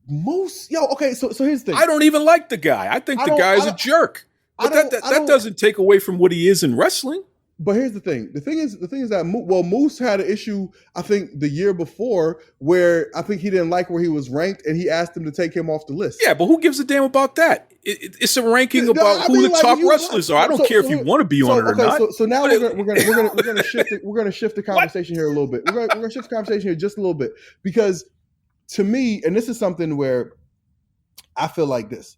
Moose, okay. So here's the thing. I don't even like the guy. I think the guy is a jerk. But that doesn't take away from what he is in wrestling. But here's the thing. The thing is that Moose had an issue, I think, the year before where I think he didn't like where he was ranked, and he asked him to take him off the list. Yeah, but who gives a damn about that? It's a ranking about who the top wrestlers are. I don't care if you want to be on it or not. So now we're gonna shift the conversation here a little bit. We're gonna shift the conversation here just a little bit, because to me, and this is something where I feel like this,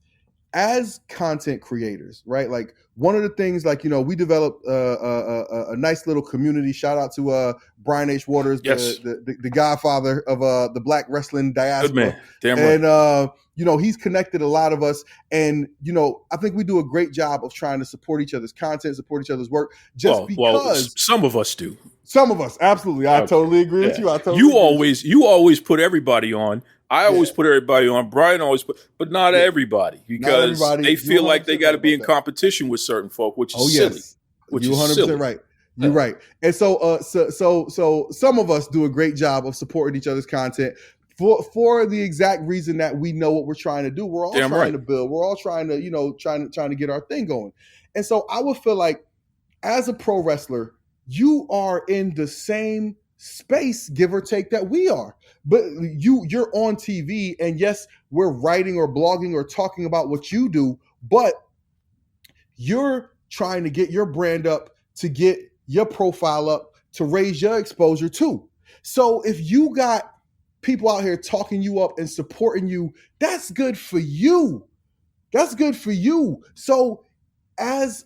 as content creators, right? Like one of the things, like, we developed a nice little community. Shout out to Brian H. Waters, Yes. the godfather of the Black wrestling diaspora. Good man. Damn right. And he's connected a lot of us, and I think we do a great job of trying to support each other's content, support each other's work. Because some of us do. Some of us, absolutely. I totally agree with you. You always put everybody on. I always put everybody on. Brian always put, but not everybody, because they feel like they got to be in competition with certain folk, which is silly. Which you're 100% right. You're right. And so some of us do a great job of supporting each other's content for the exact reason that we know what we're trying to do. We're all trying to build. We're all trying to, trying to get our thing going. And so I would feel like, as a pro wrestler, you are in the same space, give or take, that we are. But you're on TV, and yes, we're writing or blogging or talking about what you do, but you're trying to get your brand up, to get your profile up, to raise your exposure too. So if you got people out here talking you up and supporting you, that's good for you. That's good for you. So as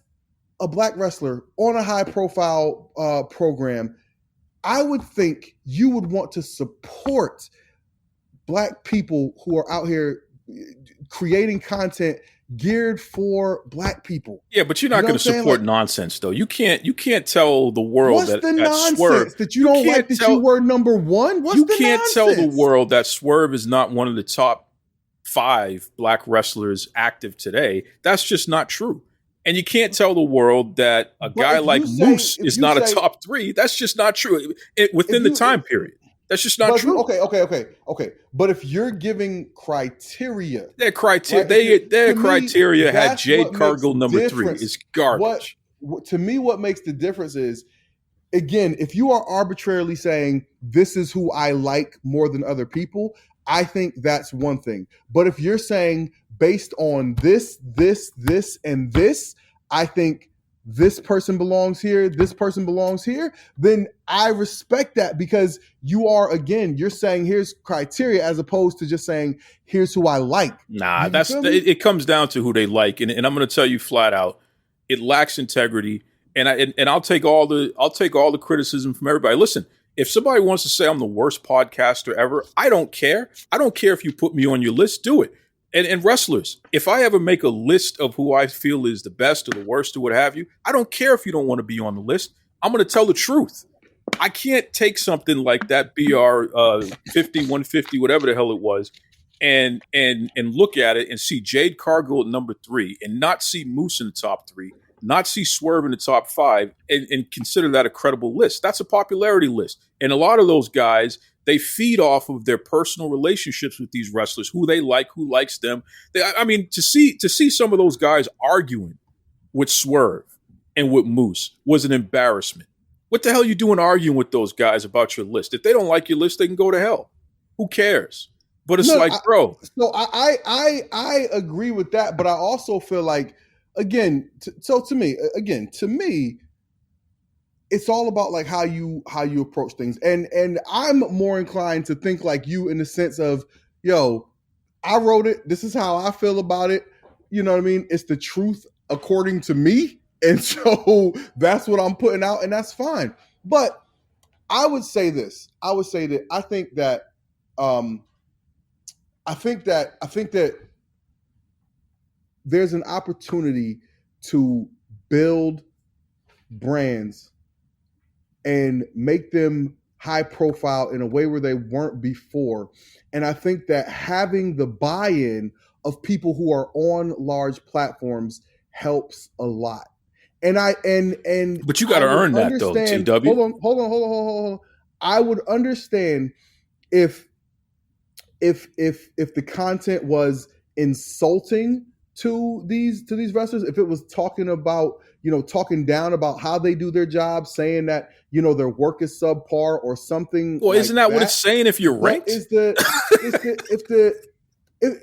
a Black wrestler on a high profile program, I would think you would want to support Black people who are out here creating content geared for Black people. Yeah, but you're not going to support nonsense, though. You can't tell the world what's that the nonsense Swerve that you don't like that you were number one. You can't tell the world that Swerve is not one of the top 5 Black wrestlers active today. That's just not true. And you can't tell the world that a guy like Moose is not a top 3. That's just not true within the time period. That's just not true. Okay. But if you're giving criteria, their criteria, their criteria had Jade Cargill number 3. It's garbage. To me, what makes the difference is, again, if you are arbitrarily saying this is who I like more than other people, I think that's one thing. But if you're saying based on this, and this, I think this person belongs here, this person belongs here, then I respect that, because you're saying here's criteria as opposed to just saying here's who I like. Nah, it comes down to who they like, and I'm going to tell you flat out, it lacks integrity, and I'll take all the criticism from everybody. Listen, if somebody wants to say I'm the worst podcaster ever, I don't care. I don't care if you put me on your list, do it. And wrestlers, if I ever make a list of who I feel is the best or the worst or what have you, I don't care if you don't want to be on the list. I'm going to tell the truth. I can't take something like that BR 50, 150, whatever the hell it was, and look at it and see Jade Cargill at number 3 and not see Moose in the top 3, not see Swerve in the top 5, and consider that a credible list. That's a popularity list. And a lot of those guys, they feed off of their personal relationships with these wrestlers, who they like, who likes them. To see some of those guys arguing with Swerve and with Moose was an embarrassment. What the hell are you doing arguing with those guys about your list? If they don't like your list, they can go to hell. Who cares? But it's bro. So I agree with that, but I also feel like, to me, it's all about like how you approach things. And I'm more inclined to think like you, in the sense of, I wrote it. This is how I feel about it. You know what I mean? It's the truth according to me. And so that's what I'm putting out, and that's fine. But I would say this. I think that there's an opportunity to build brands and make them high profile in a way where they weren't before. And I think that having the buy-in of people who are on large platforms helps a lot. But you got to earn that though, TW. Hold on. I would understand if the content was insulting to these wrestlers, if it was talking down about how they do their job, saying that their work is subpar or something. Well, isn't that what it's saying if you're ranked?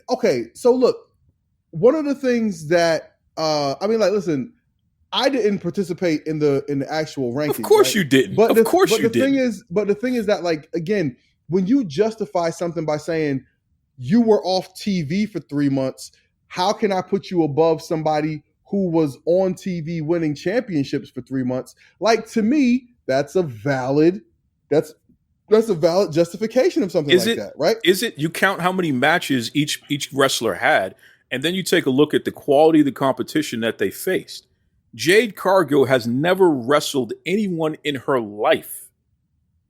Okay, so look, one of the things that listen, I didn't participate in the actual ranking. Of course you didn't. But the thing is that, like, again, when you justify something by saying you were off TV for 3 months, how can I put you above somebody who was on TV winning championships for 3 months? Like, to me, that's a valid justification of something that, right? Is it? You count how many matches each wrestler had, and then you take a look at the quality of the competition that they faced. Jade Cargill has never wrestled anyone in her life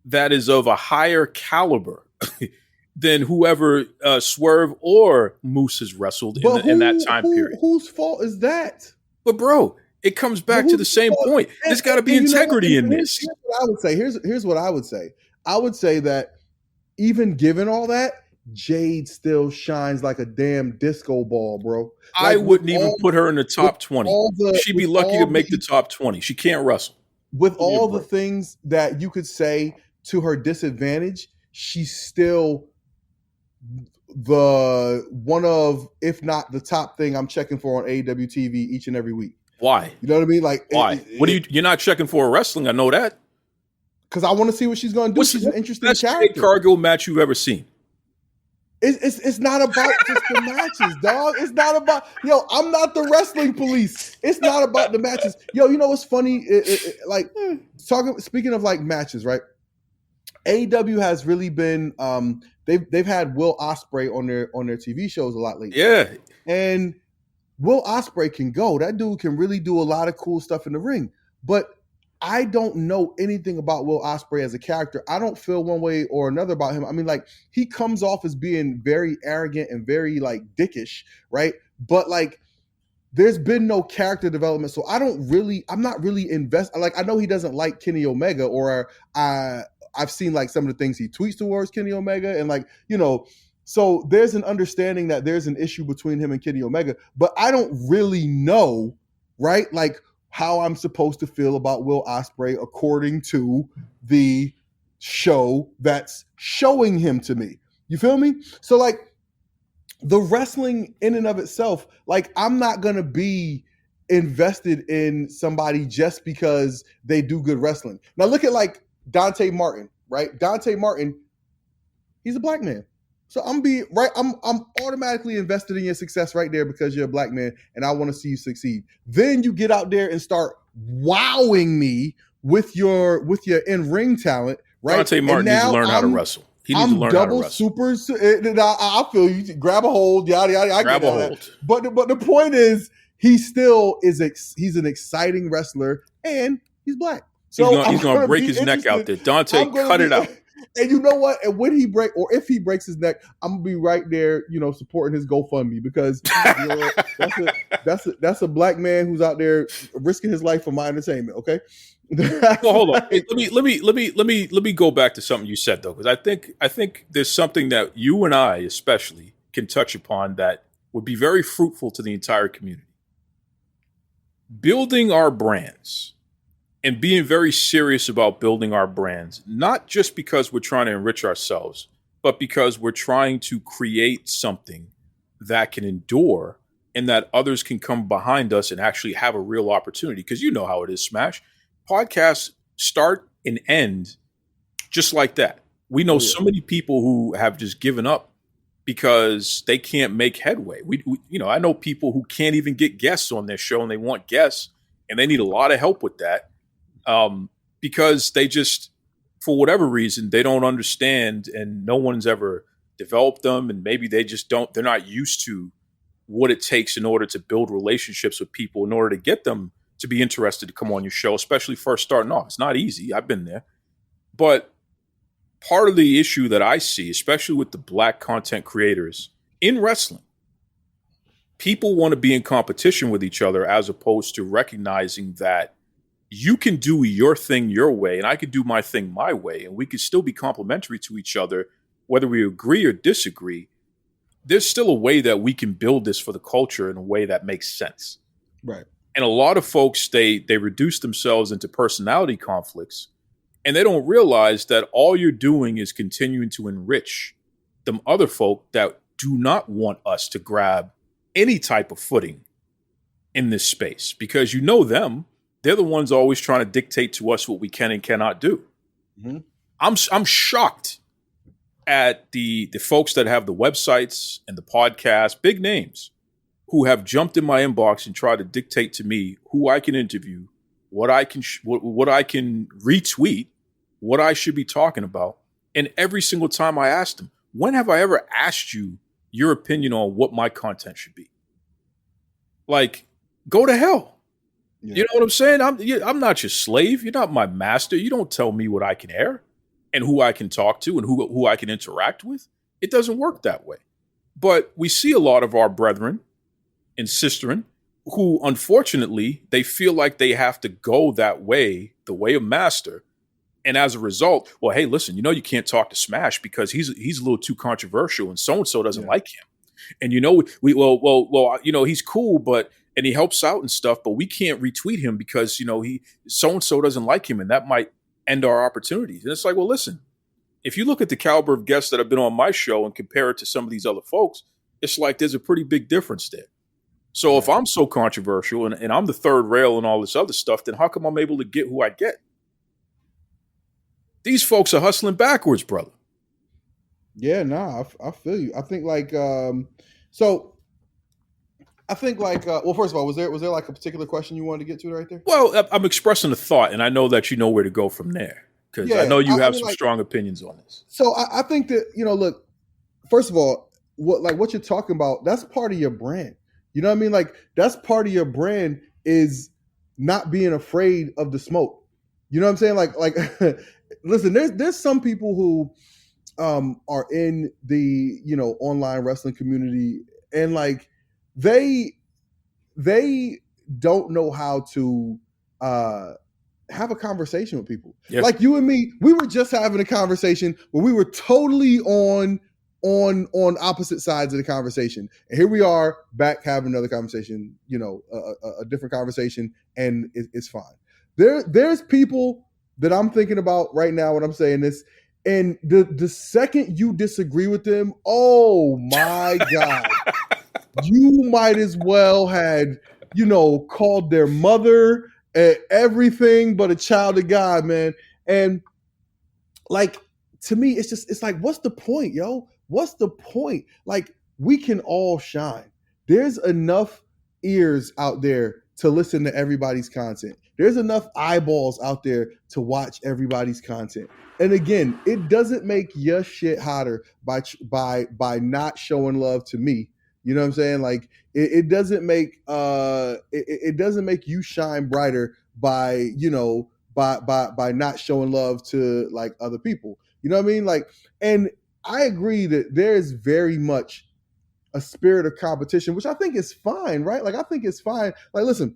that is of a higher caliber than whoever Swerve or Moose has wrestled in that time period. Whose fault is that? But bro, it comes back to the same point. There's got to be integrity in this. Here's what I would say. Here's what I would say. I would say that even given all that, Jade still shines like a damn disco ball, bro. I wouldn't even put her in the top 20. She'd be lucky to make the top 20. She can't wrestle. With all the things that you could say to her disadvantage, she's still the one of, if not the top thing I'm checking for on AEW TV each and every week. Why? You know what I mean? Like, why? You're not checking for wrestling. I know that. Because I want to see what she's going to do. She's an interesting character. Best Cargill match you've ever seen. It's not about just the matches, dog. It's not about, I'm not the wrestling police. It's not about the matches. You know what's funny? Speaking of like matches, right? AEW has really been they've had Will Ospreay on their TV shows a lot lately. Yeah. And Will Ospreay can go. That dude can really do a lot of cool stuff in the ring. But I don't know anything about Will Ospreay as a character. I don't feel one way or another about him. I mean, like, he comes off as being very arrogant and very like dickish, right? But like, there's been no character development, so I'm not really invested. Like, I know he doesn't like Kenny Omega, or I've seen like some of the things he tweets towards Kenny Omega, and like, so there's an understanding that there's an issue between him and Kenny Omega, but I don't really know, right? Like, how I'm supposed to feel about Will Ospreay according to the show that's showing him to me. You feel me? So like, the wrestling in and of itself, like, I'm not going to be invested in somebody just because they do good wrestling. Now look at like Dante Martin, right? Dante Martin, he's a black man. So I'm automatically invested in your success right there because you're a black man and I want to see you succeed. Then you get out there and start wowing me with your in-ring talent, right? Dante Martin needs to learn how to wrestle. He needs to learn how to wrestle. I feel you. Grab a hold, yada yada. I grab a hold. But the point is, he still is. He's an exciting wrestler, and he's black. So he's gonna break his neck out there. Dante, cut it out. And you know what? And when if he breaks his neck, I'm gonna be right there, supporting his GoFundMe, because that's a black man who's out there risking his life for my entertainment. Okay. Well, hold on. Hey, let me go back to something you said though, because I think there's something that you and I especially can touch upon that would be very fruitful to the entire community. Building our brands. And being very serious about building our brands, not just because we're trying to enrich ourselves, but because we're trying to create something that can endure and that others can come behind us and actually have a real opportunity. Because you know how it is, Smash. Podcasts start and end just like that. We know so many people who have just given up because they can't make headway. I know people who can't even get guests on their show, and they want guests, and they need a lot of help with that. Because they just, for whatever reason, they don't understand, and no one's ever developed them, and maybe they're not used to what it takes in order to build relationships with people, in order to get them to be interested to come on your show, especially first starting off. It's not easy. I've been there. But part of the issue that I see, especially with the black content creators in wrestling, people want to be in competition with each other as opposed to recognizing that you can do your thing your way and I can do my thing my way, and we can still be complementary to each other, whether we agree or disagree. There's still a way that we can build this for the culture in a way that makes sense. Right. And a lot of folks, they reduce themselves into personality conflicts, and they don't realize that all you're doing is continuing to enrich them other folk that do not want us to grab any type of footing in this space, because them. They're the ones always trying to dictate to us what we can and cannot do. Mm-hmm. I'm shocked at the folks that have the websites and the podcasts, big names, who have jumped in my inbox and tried to dictate to me who I can interview, what I can what I can retweet, what I should be talking about. And every single time I asked them, when have I ever asked you your opinion on what my content should be? Like, go to hell. Yeah. You know what I'm saying? I'm not your slave. You're not my master. You don't tell me what I can air and who I can talk to and who I can interact with. It doesn't work that way. But we see a lot of our brethren and sisterin who, unfortunately, they feel like they have to go that way, the way of master. And as a result, well, hey, listen, you can't talk to Smash because he's a little too controversial and so-and-so doesn't like him. And he's cool, and he helps out and stuff, but we can't retweet him because, he so-and-so doesn't like him and that might end our opportunities. And it's like, well, listen, if you look at the caliber of guests that have been on my show and compare it to some of these other folks, it's like there's a pretty big difference there. So if I'm so controversial and I'm the third rail and all this other stuff, then how come I'm able to get who I get? These folks are hustling backwards, brother. Yeah, I feel you. I think first of all, was there like a particular question you wanted to get to right there? Well, I'm expressing a thought, and I know that you know where to go from there because I know you have some strong opinions on this. So I think that, look, first of all, what you're talking about, that's part of your brand. You know what I mean? Like, that's part of your brand is not being afraid of the smoke. You know what I'm saying? Like listen, there's some people who are in the, online wrestling community and like they don't know how to have a conversation with people. Yeah. Like you and me, we were just having a conversation where we were totally on opposite sides of the conversation. And here we are back having another conversation, a different conversation, and it's fine. There's people that I'm thinking about right now when I'm saying this, and the second you disagree with them, oh my God, you might as well had, called their mother everything but a child of God, man. And like, to me, it's like, what's the point, yo? What's the point? Like, we can all shine. There's enough ears out there to listen to everybody's content. There's enough eyeballs out there to watch everybody's content. And again, it doesn't make your shit hotter by not showing love to me. You know what I'm saying? Like, it doesn't make it doesn't make you shine brighter by not showing love to like other people. You know what I mean? Like, and I agree that there's very much a spirit of competition, which I think is fine, right? Like, I think it's fine. Like, listen,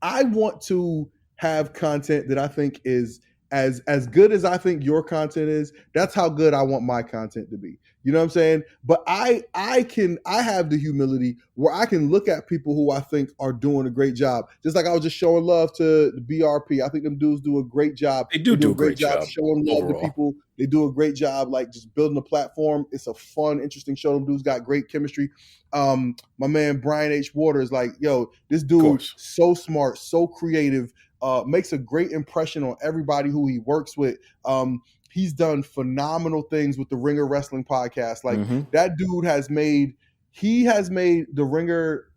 I want to have content that I think is as good as I think your content is. That's how good I want my content to be. You know what I'm saying? But I have the humility where I can look at people who I think are doing a great job. Just like I was just showing love to the BRP. I think them dudes do a great job. They do a great job showing love to people. They do a great job, like just building a platform. It's a fun, interesting show. Them dudes got great chemistry. My man Brian H. Waters, like, yo, this dude so smart, so creative, makes a great impression on everybody who he works with. He's done phenomenal things with the Ringer Wrestling podcast. Like that dude has made the Ringer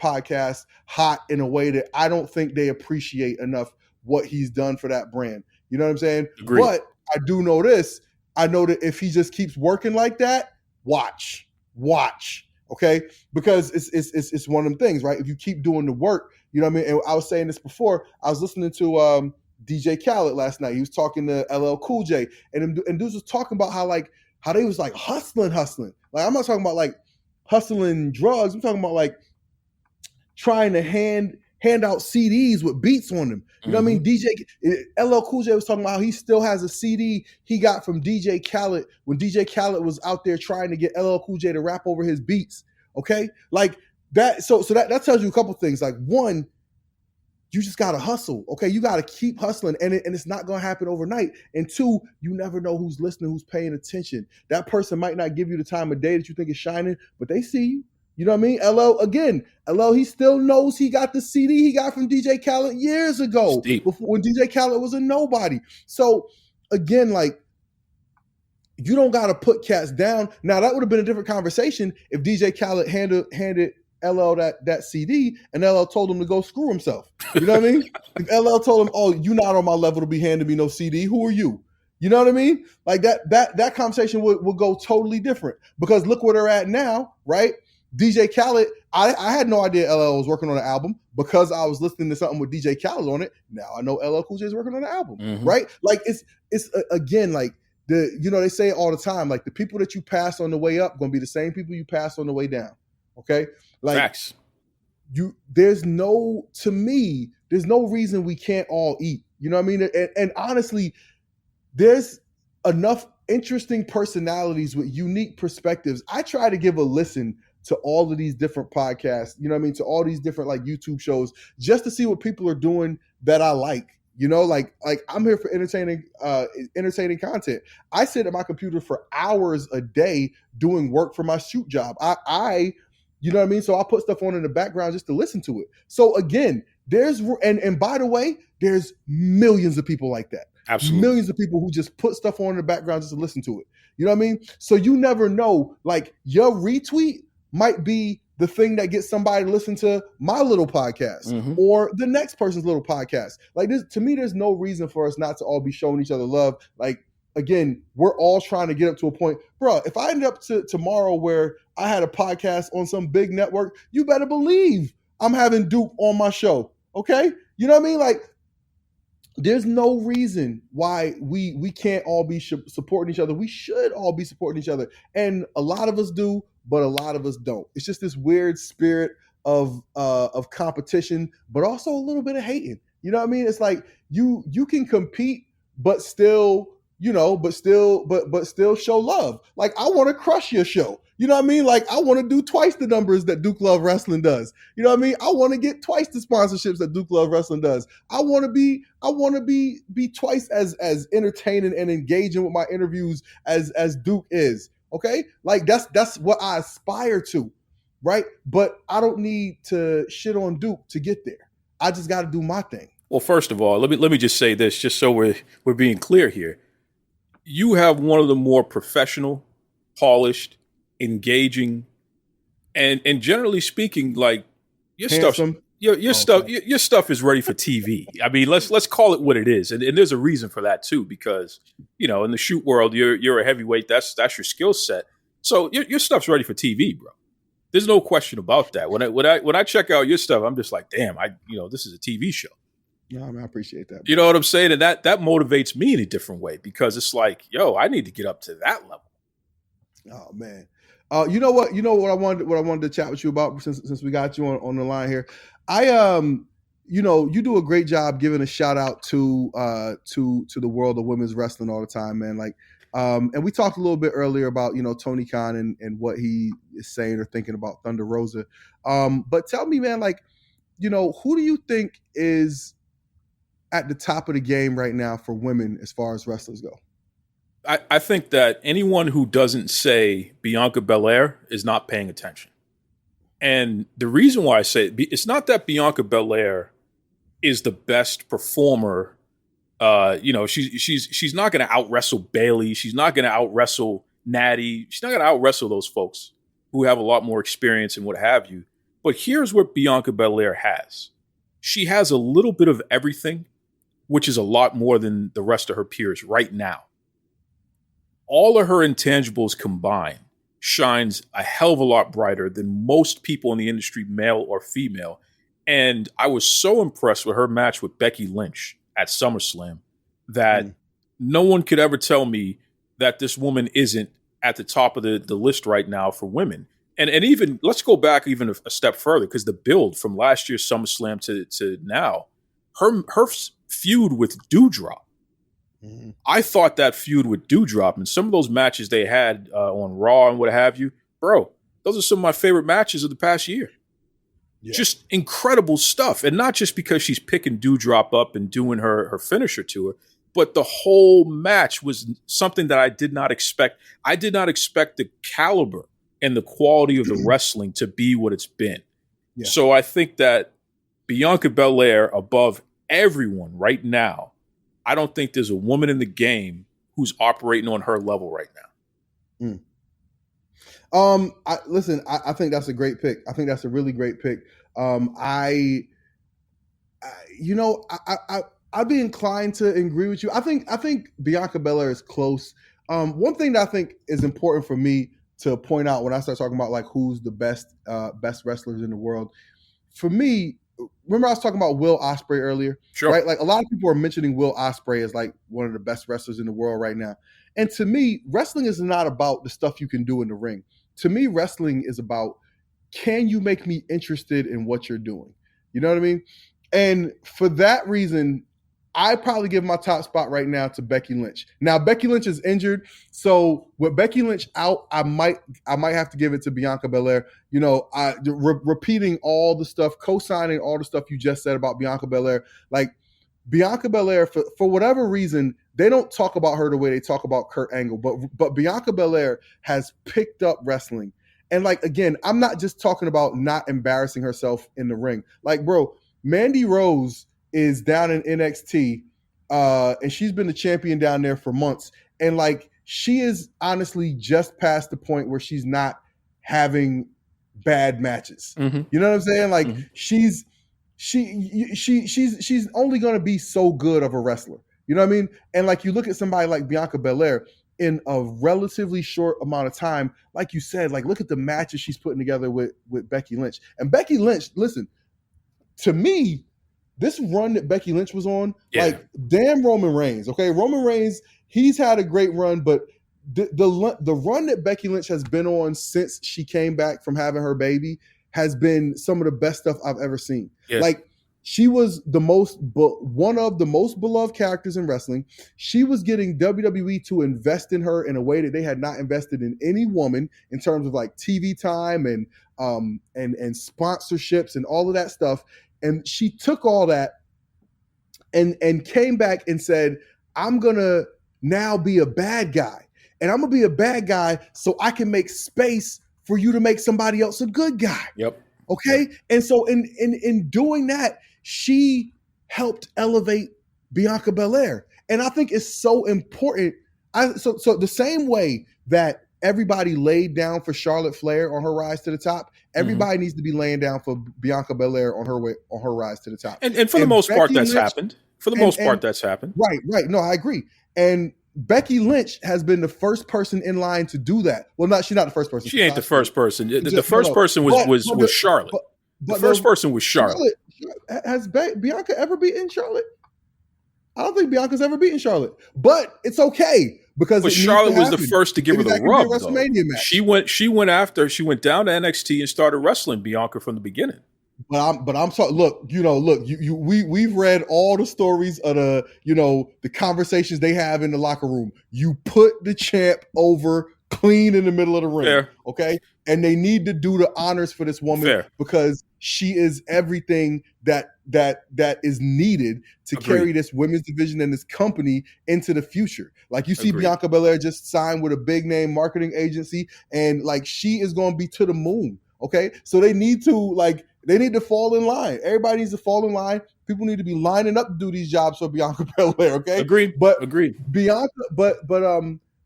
podcast hot in a way that I don't think they appreciate enough what he's done for that brand. You know what I'm saying? Agreed. But I do know this. I know that if he just keeps working like that, watch. Okay? Because it's one of them things, right? If you keep doing the work, you know what I mean? And I was saying this before. I was listening to DJ Khaled last night. He was talking to LL Cool J, and dudes was talking about how they was like hustling. Like, I'm not talking about like hustling drugs. I'm talking about like trying to hand out CDs with beats on them. You know what I mean? LL Cool J was talking about how he still has a CD he got from DJ Khaled when DJ Khaled was out there trying to get LL Cool J to rap over his beats. Okay, like that. So that tells you a couple things. Like, one, you just got to hustle. Okay. You got to keep hustling, and it's not going to happen overnight. And two, you never know who's listening, who's paying attention. That person might not give you the time of day that you think is shining, but they see you. You know what I mean? LL, he still knows he got the CD he got from DJ Khaled years ago, before, when DJ Khaled was a nobody. So again, like, you don't got to put cats down. Now, that would have been a different conversation if DJ Khaled handed LL that CD and LL told him to go screw himself. You know what I mean? If LL told him, oh, you're not on my level to be handing me no CD, who are you? You know what I mean? Like that conversation would go totally different, because look where they're at now, right? DJ Khaled, I had no idea LL was working on an album because I was listening to something with DJ Khaled on it. Now I know LL Cool J is working on an album, right? Like it's again, like they say it all the time, like the people that you pass on the way up going to be the same people you pass on the way down. Okay, like facts. There's no reason we can't all eat. You know what I mean? And honestly, there's enough interesting personalities with unique perspectives. I try to give a listen to all of these different podcasts, you know what I mean, to all these different like YouTube shows, just to see what people are doing that I like. You know, like I'm here for entertaining content. I sit at my computer for hours a day doing work for my shoot job. I you know what I mean? So I put stuff on in the background just to listen to it. So again, and by the way, there's millions of people like that. Absolutely. Millions of people who just put stuff on in the background just to listen to it. You know what I mean? So you never know, like your retweet might be the thing that gets somebody to listen to my little podcast or the next person's little podcast. Like this, to me, there's no reason for us not to all be showing each other love. Like, again, we're all trying to get up to a point, bro. If I end up to tomorrow where I had a podcast on some big network, you better believe I'm having Duke on my show. Okay. You know what I mean? Like, there's no reason why we can't all be supporting each other. We should all be supporting each other. And a lot of us do, but a lot of us don't. It's just this weird spirit of competition, but also a little bit of hating. You know what I mean? It's like you can compete, but still, but still show love. Like, I want to crush your show. You know what I mean? Like, I want to do twice the numbers that Duke Loves Rasslin does. You know what I mean? I want to get twice the sponsorships that Duke Loves Rasslin does. I want to be twice as entertaining and engaging with my interviews as Duke is. Okay? Like, that's what I aspire to, right? But I don't need to shit on Duke to get there. I just got to do my thing. Well, first of all, let me just say this, just so we're being clear here. You have one of the more professional, polished, engaging, and generally speaking, like your Handsome. stuff, your stuff is ready for TV. I mean, let's call it what it is, and there's a reason for that too, because in the shoot world, you're a heavyweight. That's your skill set. So your stuff's ready for TV, bro. There's no question about that. When I check out your stuff, I'm just like, damn, this is a TV show. No, I appreciate that. You know what I'm saying? And that motivates me in a different way, because it's like, I need to get up to that level. Oh man. You know what I wanted to chat with you about, since we got you on the line here. You do a great job giving a shout out to the world of women's wrestling all the time, man. Like, and we talked a little bit earlier about, Tony Khan and what he is saying or thinking about Thunder Rosa. But tell me, man, like, who do you think is at the top of the game right now for women as far as wrestlers go? I think that anyone who doesn't say Bianca Belair is not paying attention. And the reason why I say it's not that Bianca Belair is the best performer. She's not going to out wrestle Bailey. She's not going to out wrestle Natty. She's not going to out wrestle those folks who have a lot more experience and what have you. But here's what Bianca Belair has. She has a little bit of everything, which is a lot more than the rest of her peers right now. All of her intangibles combined shines a hell of a lot brighter than most people in the industry, male or female. And I was so impressed with her match with Becky Lynch at SummerSlam that no one could ever tell me that this woman isn't at the top of the list right now for women. And even, let's go back even a step further, because the build from last year's SummerSlam to now, her feud with Doudrop, I thought that feud with Doudrop and some of those matches they had on Raw and what have you, bro, those are some of my favorite matches of the past year. Yeah. Just incredible stuff. And not just because she's picking Doudrop up and doing her finisher to her, but the whole match was something that I did not expect. I did not expect the caliber and the quality of the wrestling to be what it's been. Yeah. So I think that Bianca Belair above everyone right now, I don't think there's a woman in the game who's operating on her level right now. Mm. I think that's a great pick. I think that's a really great pick. You know, I'd be inclined to agree with you. I think Bianca Belair is close. One thing that I think is important for me to point out when I start talking about like who's the best wrestlers in the world, for me, remember I was talking about Will Ospreay earlier, Sure. right? Like a lot of people are mentioning Will Ospreay as like one of the best wrestlers in the world right now. And to me, wrestling is not about the stuff you can do in the ring. To me, wrestling is about, can you make me interested in what you're doing? You know what I mean? And for that reason, I probably give my top spot right now to Becky Lynch. Now Becky Lynch is injured, so with Becky Lynch out, I might have to give it to Bianca Belair. You know, repeating all the stuff, co-signing all the stuff you just said about Bianca Belair. Like Bianca Belair, for whatever reason, they don't talk about her the way they talk about Kurt Angle, but Bianca Belair has picked up wrestling. And like, again, I'm not just talking about not embarrassing herself in the ring. Like, bro, Mandy Rose is down in NXT, and she's been the champion down there for months. And like, she is honestly just past the point where she's not having bad matches. Mm-hmm. You know what I'm saying? Like, Mm-hmm. she's only going to be so good of a wrestler. You know what I mean? And like, you look at somebody like Bianca Belair in a relatively short amount of time, like you said, like, look at the matches she's putting together with Becky Lynch. And Becky Lynch, listen, to me, this run that Becky Lynch was on, like, damn Roman Reigns. Okay, Roman Reigns, he's had a great run, but the run that Becky Lynch has been on since she came back from having her baby has been some of the best stuff I've ever seen. Yes. Like, she was one of the most beloved characters in wrestling. She was getting WWE to invest in her in a way that they had not invested in any woman in terms of like TV time and sponsorships and all of that stuff. And she took all that and came back and said, I'm gonna now be a bad guy. And I'm gonna be a bad guy so I can make space for you to make somebody else a good guy. Yep. Okay. Yep. And so in doing that, she helped elevate Bianca Belair. And I think it's so important. So the same way that everybody laid down for Charlotte Flair on her rise to the top, everybody needs to be laying down for Bianca Belair on her rise to the top. And for the most part, that's happened. For the most part, that's happened. Right. No, I agree. And Becky Lynch has been the first person in line to do that. Well, she's not the first person. She ain't the first person. The first person was Charlotte. The first person was Charlotte. Has Bianca ever beaten Charlotte? I don't think Bianca's ever beaten Charlotte, but it's okay because Charlotte was the first to give her the rub. WrestleMania match. She went down to NXT and started wrestling Bianca from the beginning. But I'm sorry. Look, we've read all the stories of the conversations they have in the locker room. You put the champ over clean in the middle of the ring. Fair. Okay. And they need to do the honors for this woman because she is everything that is needed to carry this women's division and this company into the future. Like, you see Bianca Belair just signed with a big name marketing agency, and like, she is going to be to the moon. Okay. So they need to fall in line. Everybody needs to fall in line. People need to be lining up to do these jobs for Bianca Belair. Okay. Agreed. Bianca,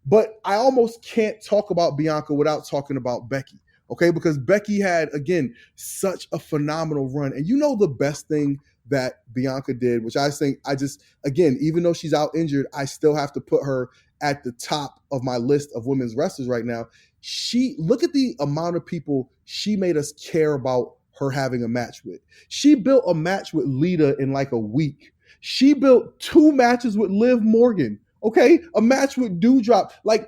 but I almost can't talk about Bianca without talking about Becky, okay? Because Becky had, again, such a phenomenal run. And the best thing that Bianca did, which I think even though she's out injured, I still have to put her at the top of my list of women's wrestlers right now. Look at the amount of people she made us care about her having a match with. She built a match with Lita in like a week. She built 2 matches with Liv Morgan. Okay, a match with Doudrop. Like,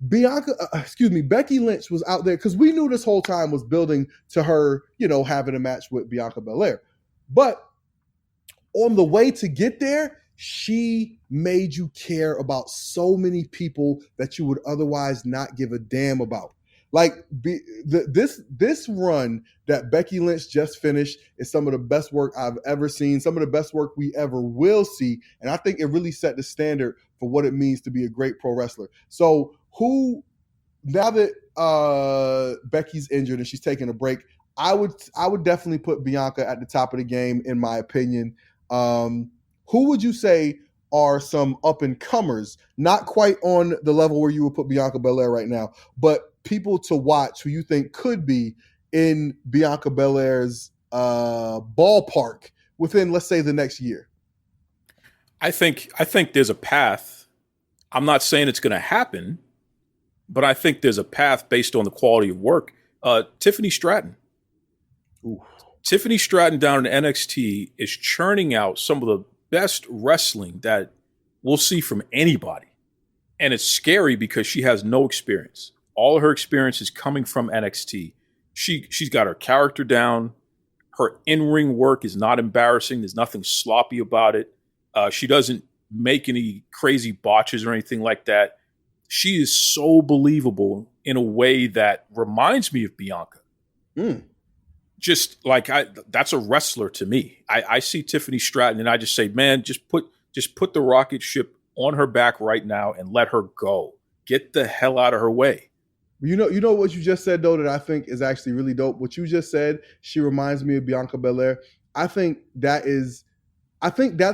Becky Lynch was out there because we knew this whole time was building to her, having a match with Bianca Belair. But on the way to get there, she made you care about so many people that you would otherwise not give a damn about. Like, this run that Becky Lynch just finished is some of the best work I've ever seen, some of the best work we ever will see. And I think it really set the standard for what it means to be a great pro wrestler. So now that Becky's injured and she's taking a break, I would definitely put Bianca at the top of the game, in my opinion. Who would you say are some up and comers, not quite on the level where you would put Bianca Belair right now, but people to watch who you think could be in Bianca Belair's ballpark within, let's say, the next year? I think there's a path. I'm not saying it's going to happen, but I think there's a path based on the quality of work. Tiffany Stratton. Ooh. Tiffany Stratton down in NXT is churning out some of the best wrestling that we'll see from anybody. And it's scary because she has no experience. All of her experience is coming from NXT. She's got her character down. Her in-ring work is not embarrassing. There's nothing sloppy about it. She doesn't make any crazy botches or anything like that. She is so believable in a way that reminds me of Bianca. Just like that's a wrestler to me. I see Tiffany Stratton and I just say, man, just put the rocket ship on her back right now and let her go. Get the hell out of her way. You know what you just said, though, that I think is actually really dope. What you just said, she reminds me of Bianca Belair. I think that's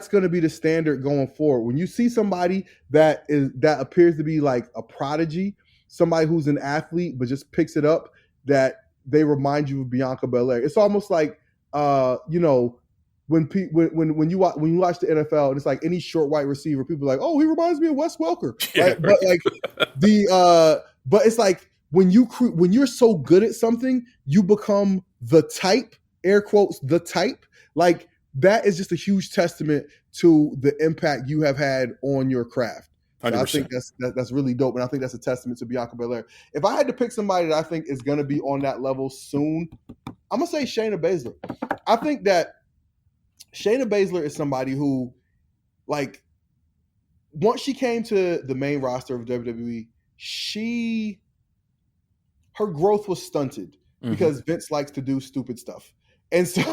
going to be the standard going forward. When you see somebody that appears to be like a prodigy, somebody who's an athlete but just picks it up, that they remind you of Bianca Belair. It's almost like when you watch the NFL and it's like any short white receiver, people are like, oh, he reminds me of Wes Welker. Yeah, right? But like but it's like when you're so good at something, you become the type, air quotes, the type. Like that is just a huge testament to the impact you have had on your craft. So I think that's really dope, and I think that's a testament to Bianca Belair. If I had to pick somebody that I think is going to be on that level soon, I'm going to say Shayna Baszler. I think that Shayna Baszler is somebody who, like, once she came to the main roster of WWE, her growth was stunted because Vince likes to do stupid stuff. And so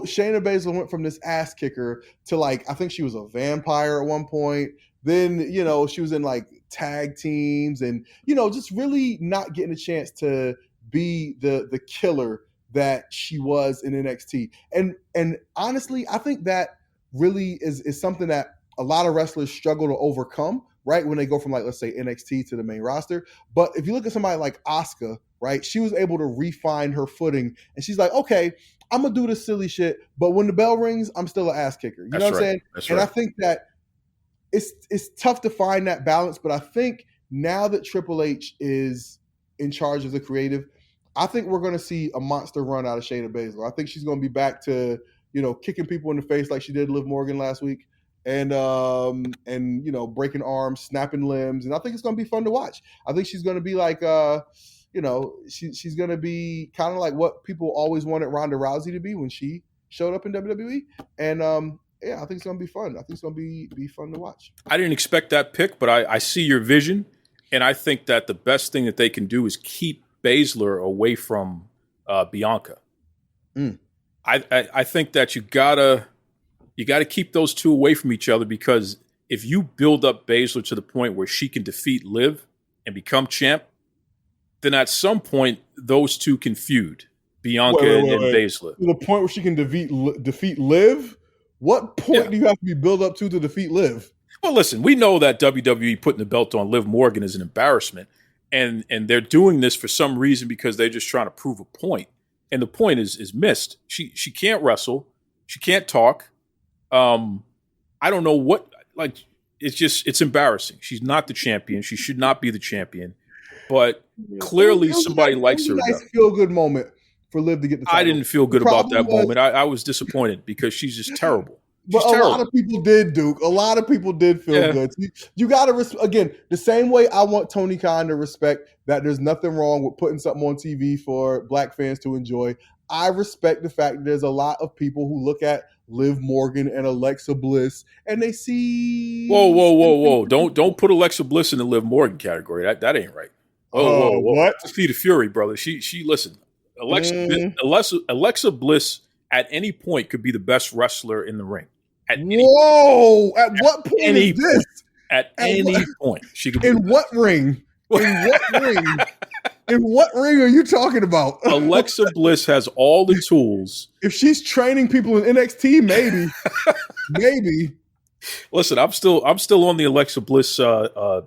Shayna Baszler went from this ass kicker to, like, I think she was a vampire at one point. Then, she was in like tag teams and, just really not getting a chance to be the killer that she was in NXT. And honestly, I think that really is something that a lot of wrestlers struggle to overcome, right? When they go from, like, let's say NXT to the main roster. But if you look at somebody like Asuka, right, she was able to refine her footing and she's like, okay, I'm going to do this silly shit, but when the bell rings, I'm still an ass kicker. You know what I'm saying? And I think that it's tough to find that balance, but I think now that Triple H is in charge of the creative, I think we're going to see a monster run out of Shayna Baszler. I think she's going to be back to, kicking people in the face like she did Liv Morgan last week. And breaking arms, snapping limbs, and I think it's going to be fun to watch. I think she's going to be like, she's going to be kind of like what people always wanted Ronda Rousey to be when she showed up in WWE. And I think it's going to be fun. I think it's going to be fun to watch. I didn't expect that pick, but I see your vision, and I think that the best thing that they can do is keep Baszler away from Bianca. I think that you gotta keep those two away from each other, because if you build up Baszler to the point where she can defeat Liv and become champ, then at some point those two can feud, Bianca and Baszler. To the point where she can defeat Liv? What point do you have to be built up to defeat Liv? Well, listen, we know that WWE putting the belt on Liv Morgan is an embarrassment, and they're doing this for some reason because they're just trying to prove a point, and the point is missed. She can't wrestle, she can't talk. I don't know what, like, it's embarrassing. She's not the champion. She should not be the champion. But clearly somebody likes her. Nice feel-good moment for Liv to get the title. I didn't feel good about that moment. I was disappointed because she's just terrible. But a lot of people did, Duke. A lot of people did feel good. You got to, again, the same way I want Tony Khan to respect that there's nothing wrong with putting something on TV for black fans to enjoy. I respect the fact that there's a lot of people who look at Liv Morgan and Alexa Bliss and they see. Whoa! Don't put Alexa Bliss in the Liv Morgan category. That ain't right. Whoa! What? Feed of Fury, brother. She listen. Alexa Bliss at any point could be the best wrestler in the ring. At what point is this? At any point, she could. In what ring? In what ring? In what ring are you talking about? Alexa Bliss has all the tools. If she's training people in NXT, maybe. Listen, I'm still on the Alexa Bliss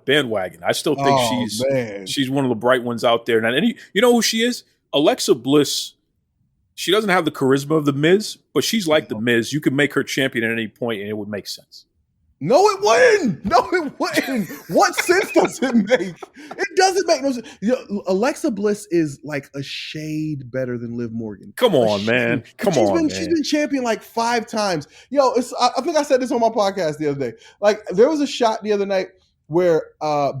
bandwagon. I still think Oh man. she's one of the bright ones out there. And you know who she is? Alexa Bliss. She doesn't have the charisma of the Miz, but she's like the Miz. You could make her champion at any point, and it would make sense. No, it wouldn't. No, it wouldn't. What sense does it make? It doesn't make no sense. Alexa Bliss is like a shade better than Liv Morgan. Come on, man. She's been champion like 5 times. I think I said this on my podcast the other day. Like, there was a shot the other night where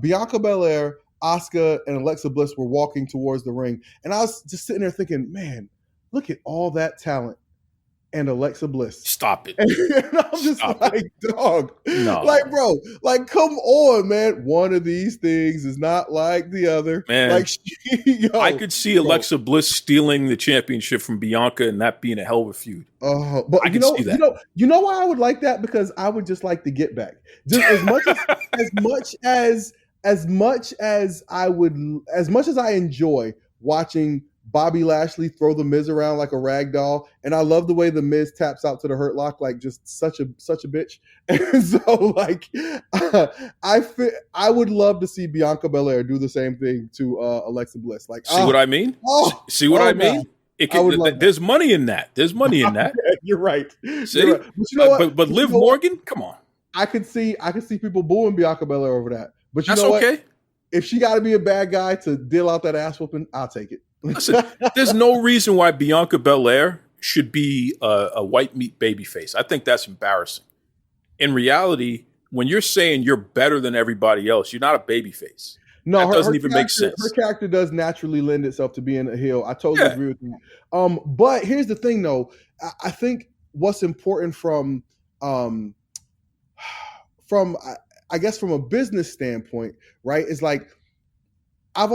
Bianca Belair, Asuka, and Alexa Bliss were walking towards the ring. And I was just sitting there thinking, man, look at all that talent. And Alexa Bliss. Stop it. And I'm just dog. No. Like, bro, like, come on, man. One of these things is not like the other. Man, like, I could see Alexa Bliss stealing the championship from Bianca and that being a hell of a feud. But I can see that. You know why I would like that? Because I would just like to get back. Just as much as I enjoy watching Bobby Lashley throw the Miz around like a rag doll, and I love the way the Miz taps out to the Hurt Lock like just such a bitch. And so, like, I would love to see Bianca Belair do the same thing to Alexa Bliss. Like, see what I mean? See what I mean? There's money in that. There's money in that. You're right. See? You're right. But you know what? But Liv Morgan, come on. I could see people booing Bianca Belair over that. But that's know what? Okay. If she got to be a bad guy to deal out that ass whooping, I'll take it. Listen, there's no reason why Bianca Belair should be a white meat babyface. I think that's embarrassing. In reality, when you're saying you're better than everybody else, you're not a babyface. No, that doesn't even make sense. Her character does naturally lend itself to being a heel. I totally agree with you. But here's the thing, though. I think what's important from I guess from a business standpoint, right, is like, I've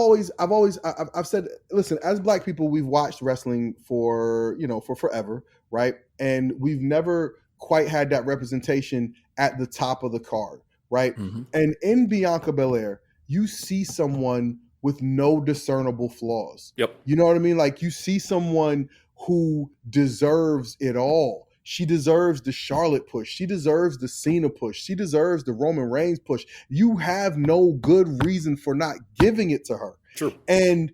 said, listen, as Black people, we've watched wrestling for forever, right? And we've never quite had that representation at the top of the card, right? Mm-hmm. And in Bianca Belair, you see someone with no discernible flaws. Yep. You know what I mean? Like, you see someone who deserves it all. She deserves the Charlotte push. She deserves the Cena push. She deserves the Roman Reigns push. You have no good reason for not giving it to her. True. And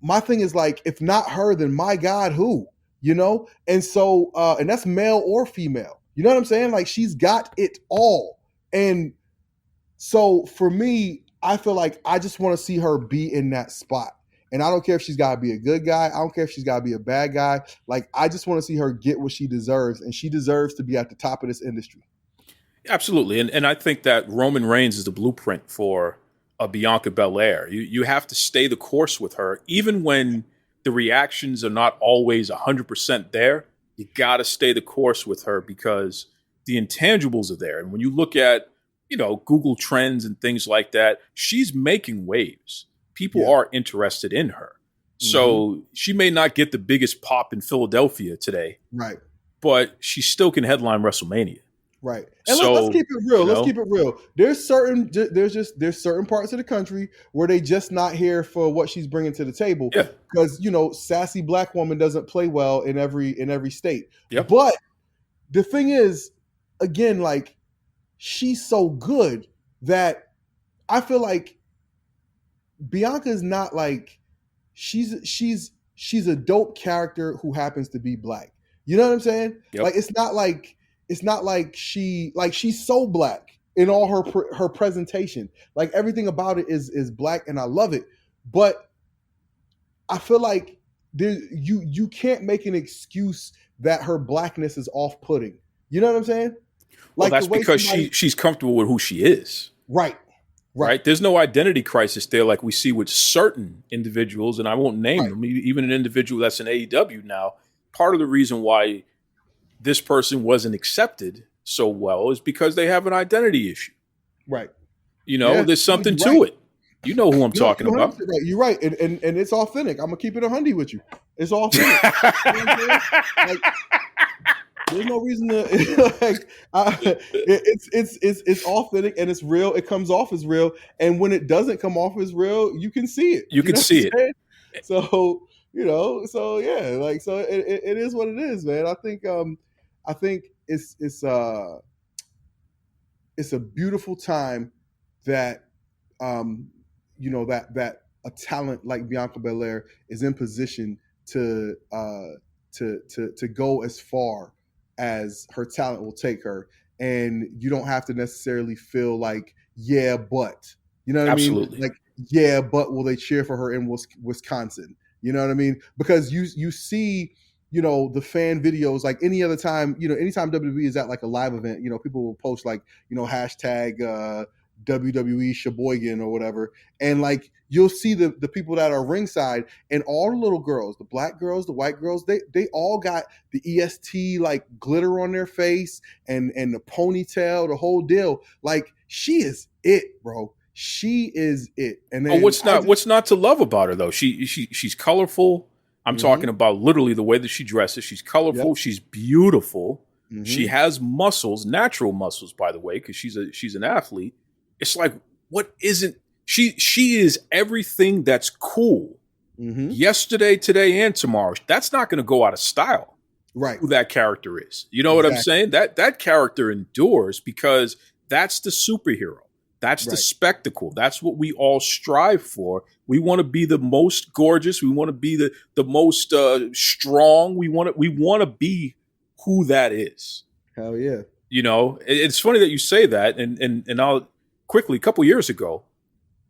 my thing is, like, if not her, then my God, who? You know? And so, and that's male or female. You know what I'm saying? Like, she's got it all. And so for me, I feel like I just want to see her be in that spot. And I don't care if she's got to be a good guy. I don't care if she's got to be a bad guy. Like, I just want to see her get what she deserves. And she deserves to be at the top of this industry. Absolutely. And I think that Roman Reigns is the blueprint for a Bianca Belair. You have to stay the course with her. Even when the reactions are not always 100% there, you got to stay the course with her because the intangibles are there. And when you look at, Google Trends and things like that, she's making waves. People are interested in her. So she may not get the biggest pop in Philadelphia today. Right. But she still can headline WrestleMania. Right. And let's keep it real. Let's keep it real. There's certain parts of the country where they just not here for what she's bringing to the table. Yeah. Because, sassy Black woman doesn't play well in every state. Yep. But the thing is, again, like, she's so good that I feel like Bianca's not like she's a dope character who happens to be Black. You know what I'm saying? Yep. Like, it's not like she's so Black in all her presentation. Like, everything about it is Black, and I love it. But I feel like you can't make an excuse that her Blackness is off-putting. You know what I'm saying? Well, that's because she's comfortable with who she is. Right. There's no identity crisis there like we see with certain individuals, and I won't name them, even an individual that's in AEW now. Part of the reason why this person wasn't accepted so well is because they have an identity issue. Right. There's something to it. You know who I'm talking about. Right. You're right. And it's authentic. I'm going to keep it 100 with you. It's authentic. There's no reason to it's authentic and it's real. It comes off as real, and when it doesn't come off as real, you can see it. You can see it. So it is what it is, man. I think it's it's a beautiful time that that a talent like Bianca Belair is in position to go as far as her talent will take her, and you don't have to necessarily feel like, yeah, but you know what Absolutely. I mean? Like, yeah, but will they cheer for her in Wisconsin? You know what I mean? Because you see, the fan videos like any other time, anytime WWE is at like a live event, people will post like, hashtag WWE Sheboygan or whatever. And like, you'll see the people that are ringside, and all the little girls, the black girls, the white girls, they all got the EST like glitter on their face and the ponytail, the whole deal. Like, she is it, bro. She is it. And then what's not to love about her though? She's colorful. I'm talking about literally the way that she dresses. She's colorful. Yep. She's beautiful. Mm-hmm. She has muscles, natural muscles, by the way, because she's an athlete. It's like, what isn't she? She is everything that's cool. Mm-hmm. Yesterday, today, and tomorrow. That's not going to go out of style. Right. Who that character is. You know what I'm saying? That character endures because that's the superhero. That's the spectacle. That's what we all strive for. We want to be the most gorgeous. We want to be the most strong. We want to be who that is. Hell yeah. It's funny that you say that. And I'll quickly, a couple years ago,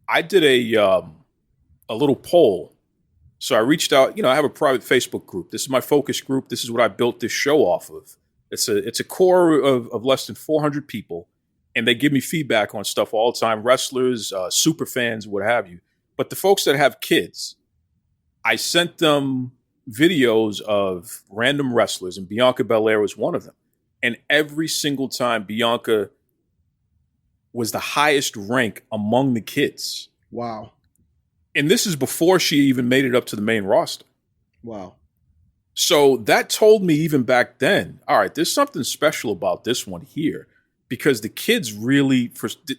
I did a little poll. So I reached out. I have a private Facebook group. This is my focus group. This is what I built this show off of. It's a core of less than 400 people. And they give me feedback on stuff all the time, wrestlers, super fans, what have you. But the folks that have kids, I sent them videos of random wrestlers, and Bianca Belair was one of them. And every single time, Bianca was the highest rank among the kids. Wow. And this is before she even made it up to the main roster. Wow. So that told me even back then, all right, there's something special about this one here. Because the kids really,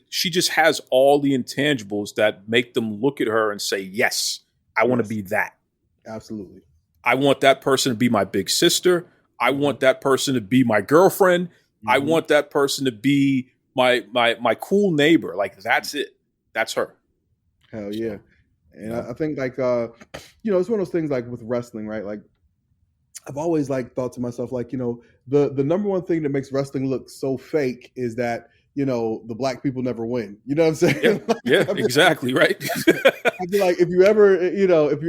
she just has all the intangibles that make them look at her and say, yes, I want to be that. Absolutely. I want that person to be my big sister. I want that person to be my girlfriend. Mm-hmm. I want that person to be my cool neighbor. Like, that's it. That's her. Hell yeah. And I think like, it's one of those things like with wrestling, right? Like, I've always like thought to myself, like, the number one thing that makes wrestling look so fake is that, the black people never win. You know what I'm saying? Yeah, exactly. Right. I feel like if you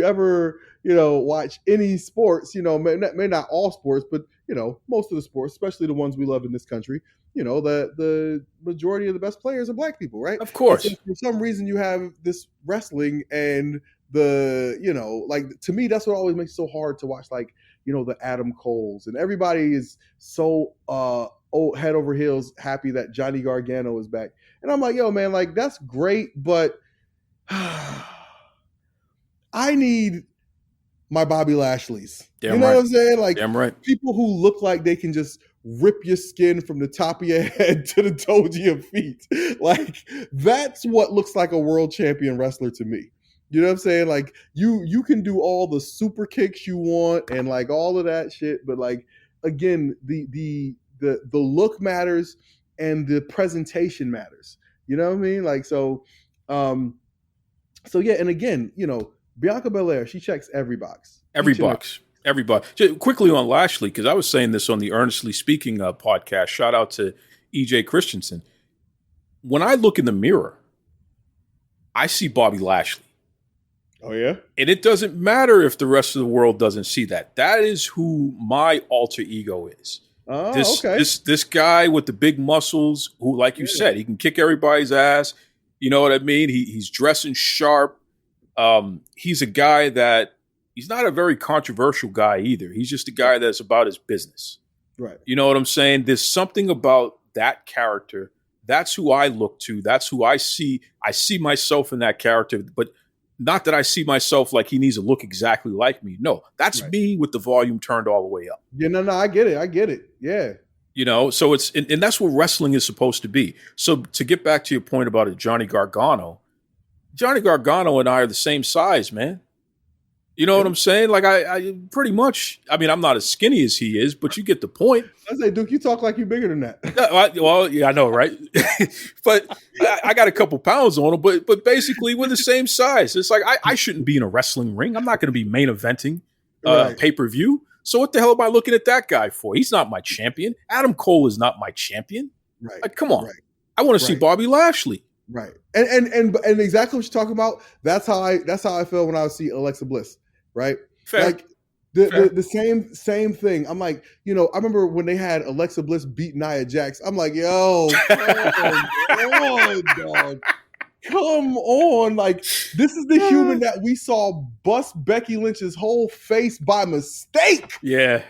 ever, watch any sports, may not all sports, but, most of the sports, especially the ones we love in this country, the majority of the best players are black people, right? Of course. So for some reason you have this wrestling and like, to me, that's what always makes it so hard to watch, like, the Adam Coles, and everybody is so head over heels happy that Johnny Gargano is back. And I'm like, yo, man, like, that's great, but I need my Bobby Lashleys. What I'm saying? Like, people who look like they can just rip your skin from the top of your head to the toes of your feet. Like, that's what looks like a world champion wrestler to me. You know what I'm saying? Like, you can do all the super kicks you want and like all of that shit, but like, again, the look matters and the presentation matters. You know what I mean? Like, so yeah. And again, Bianca Belair, she checks every box. Every box. Just quickly on Lashley, because I was saying this on the Earnestly Speaking podcast. Shout out to EJ Christensen. When I look in the mirror, I see Bobby Lashley. Oh, yeah? And it doesn't matter if the rest of the world doesn't see that. That is who my alter ego is. Oh, okay. This guy with the big muscles who, like you said, he can kick everybody's ass. You know what I mean? He's dressing sharp. He's a guy that he's not a very controversial guy either. He's just a guy that's about his business. Right. You know what I'm saying? There's something about that character. That's who I look to. That's who I see. I see myself in that character, but not that I see myself like he needs to look exactly like me. No, that's me with the volume turned all the way up. Yeah, no, I get it. Yeah. So it's, and that's what wrestling is supposed to be. So to get back to your point about Johnny Gargano and I are the same size, man. You know what I'm saying? Like I pretty much. I mean, I'm not as skinny as he is, but you get the point. I say, Duke, you talk like you're bigger than that. Well, yeah, I know, right? But I got a couple pounds on him. But basically, we're the same size. It's like I shouldn't be in a wrestling ring. I'm not going to be main eventing pay-per-view. So what the hell am I looking at that guy for? He's not my champion. Adam Cole is not my champion. Right. Like, come on. Right. I want to see Bobby Lashley. Right. And exactly what you're talking about. That's how I feel when I see Alexa Bliss. Right. Fair. Like the same thing. I'm like, I remember when they had Alexa Bliss beat Nia Jax. I'm like, yo, come on, dog. Come on. Like, this is the human that we saw bust Becky Lynch's whole face by mistake. Yeah.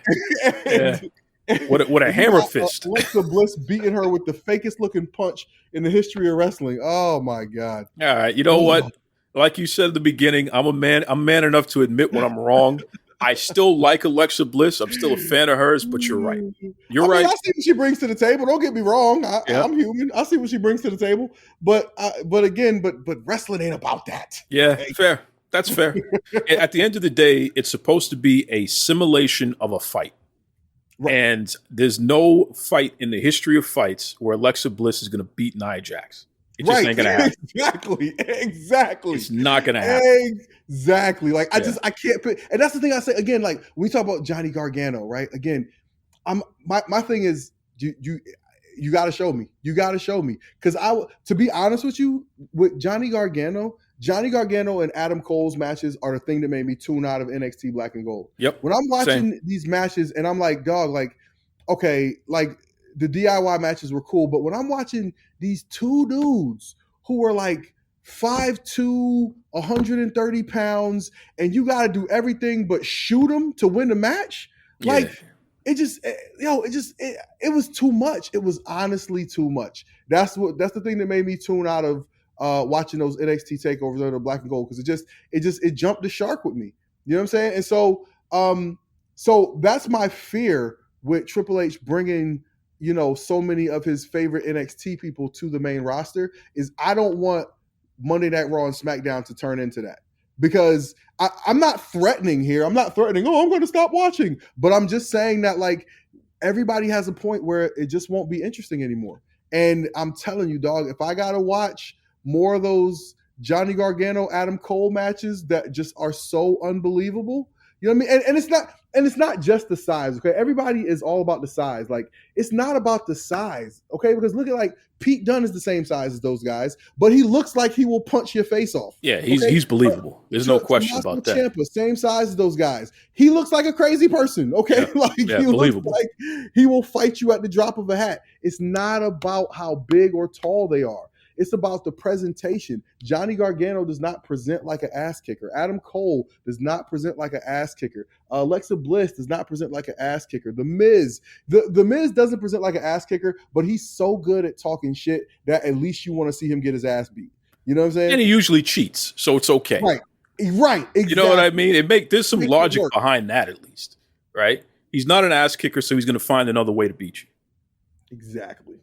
What a hammer fist. Alexa Bliss beating her with the fakest looking punch in the history of wrestling. Oh my God. All right. You know what? Like you said at the beginning, I'm man enough to admit when I'm wrong. I still like Alexa Bliss. I'm still a fan of hers, but you're right. You're right. I see what she brings to the table. Don't get me wrong. I'm human. I see what she brings to the table. But wrestling ain't about that. Yeah, fair. That's fair. At the end of the day, it's supposed to be a simulation of a fight. Right. And there's no fight in the history of fights where Alexa Bliss is going to beat Nia Jax. It just ain't going to happen. Exactly. It's not going to happen. Exactly. Like, I can't put, and that's the thing I say, again, like, when we talk about Johnny Gargano, right? Again, my thing is, you got to show me. You got to show me. Because to be honest with you, with Johnny Gargano and Adam Cole's matches are the thing that made me tune out of NXT Black and Gold. Yep. When I'm watching these matches and I'm like, dog, like, okay, like the DIY matches were cool, but when I'm watching these two dudes who are like 5'2", 130 pounds, and you got to do everything but shoot them to win the match, like, it was too much. It was honestly too much. That's the thing that made me tune out of watching those NXT takeovers under Black and Gold, because it jumped the shark with me. You know what I'm saying? And so that's my fear with Triple H bringing so many of his favorite NXT people to the main roster, is I don't want Monday Night Raw and SmackDown to turn into that, because I'm not threatening here. I'm not threatening, I'm going to stop watching, but I'm just saying that, like, everybody has a point where it just won't be interesting anymore. And I'm telling you, dog, if I got to watch more of those Johnny Gargano, Adam Cole matches that just are so unbelievable, you know what I mean? And it's not just the size, okay? Everybody is all about the size. Like, it's not about the size, okay? Because look at, like, Pete Dunne is the same size as those guys, but he looks like he will punch your face off. Yeah, he's believable. There's no question about that. Ciampa, same size as those guys. He looks like a crazy person, okay? He believable. looks like he will fight you at the drop of a hat. It's not about how big or tall they are. It's about the presentation. Johnny Gargano does not present like an ass kicker. Adam Cole does not present like an ass kicker. Alexa Bliss does not present like an ass kicker. The Miz, the Miz doesn't present like an ass kicker, but he's so good at talking shit that at least you want to see him get his ass beat. You know what I'm saying? And he usually cheats, so it's okay. Right, exactly. You know what I mean? There's some logic behind that, at least, right? He's not an ass kicker, so he's going to find another way to beat you. Exactly.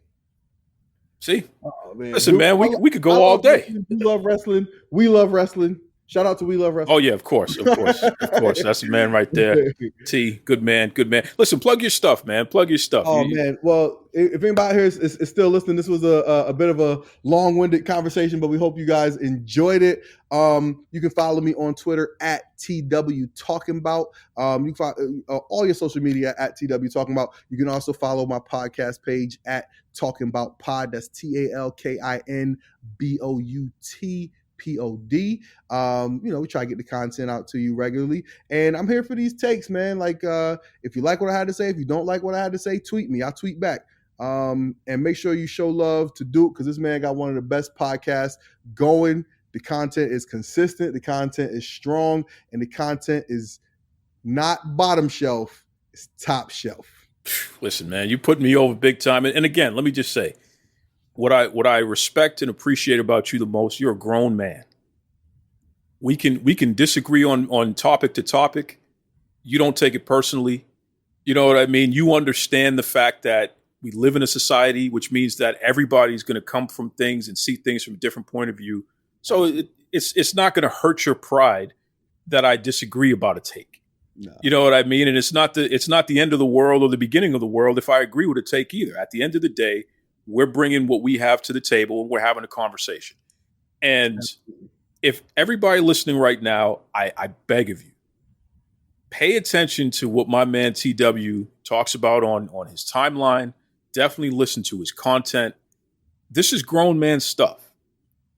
See? Oh, man. Listen, man, we could go all day. We love wrestling. We love wrestling. Shout out to We Love Wrestling. Oh, yeah, of course. That's the man right there. T, good man. Listen, plug your stuff, man. Plug your stuff. Oh, man. Well, if anybody here is still listening, this was a bit of a long-winded conversation, but we hope you guys enjoyed it. You can follow me on Twitter at TW Talking About. You can follow all your social media at TW Talking About. You can also follow my podcast page at Talking About Pod. That's TalkinBoutPod. We try to get the content out to you regularly, and I'm here for these takes, man. Like, if you like what I had to say, if you don't like what I had to say, tweet me. I'll tweet back. And make sure you show love to Duke, because this man got one of the best podcasts going. The content is consistent, the content is strong, and the content is not bottom shelf, it's top shelf. Listen, man, you put me over big time. And again, let me just say, what I respect and appreciate about you the most, you're a grown man. We can disagree on topic to topic. You don't take it personally. You know what I mean? You understand the fact that we live in a society, which means that everybody's going to come from things and see things from a different point of view. So it's not going to hurt your pride that I disagree about a take. No. You know what I mean? And it's not the end of the world or the beginning of the world if I agree with a take either. At the end of the day, we're bringing what we have to the table and we're having a conversation. And if everybody listening right now, I beg of you, pay attention to what my man TW talks about on his timeline. Definitely listen to his content. This is grown man stuff.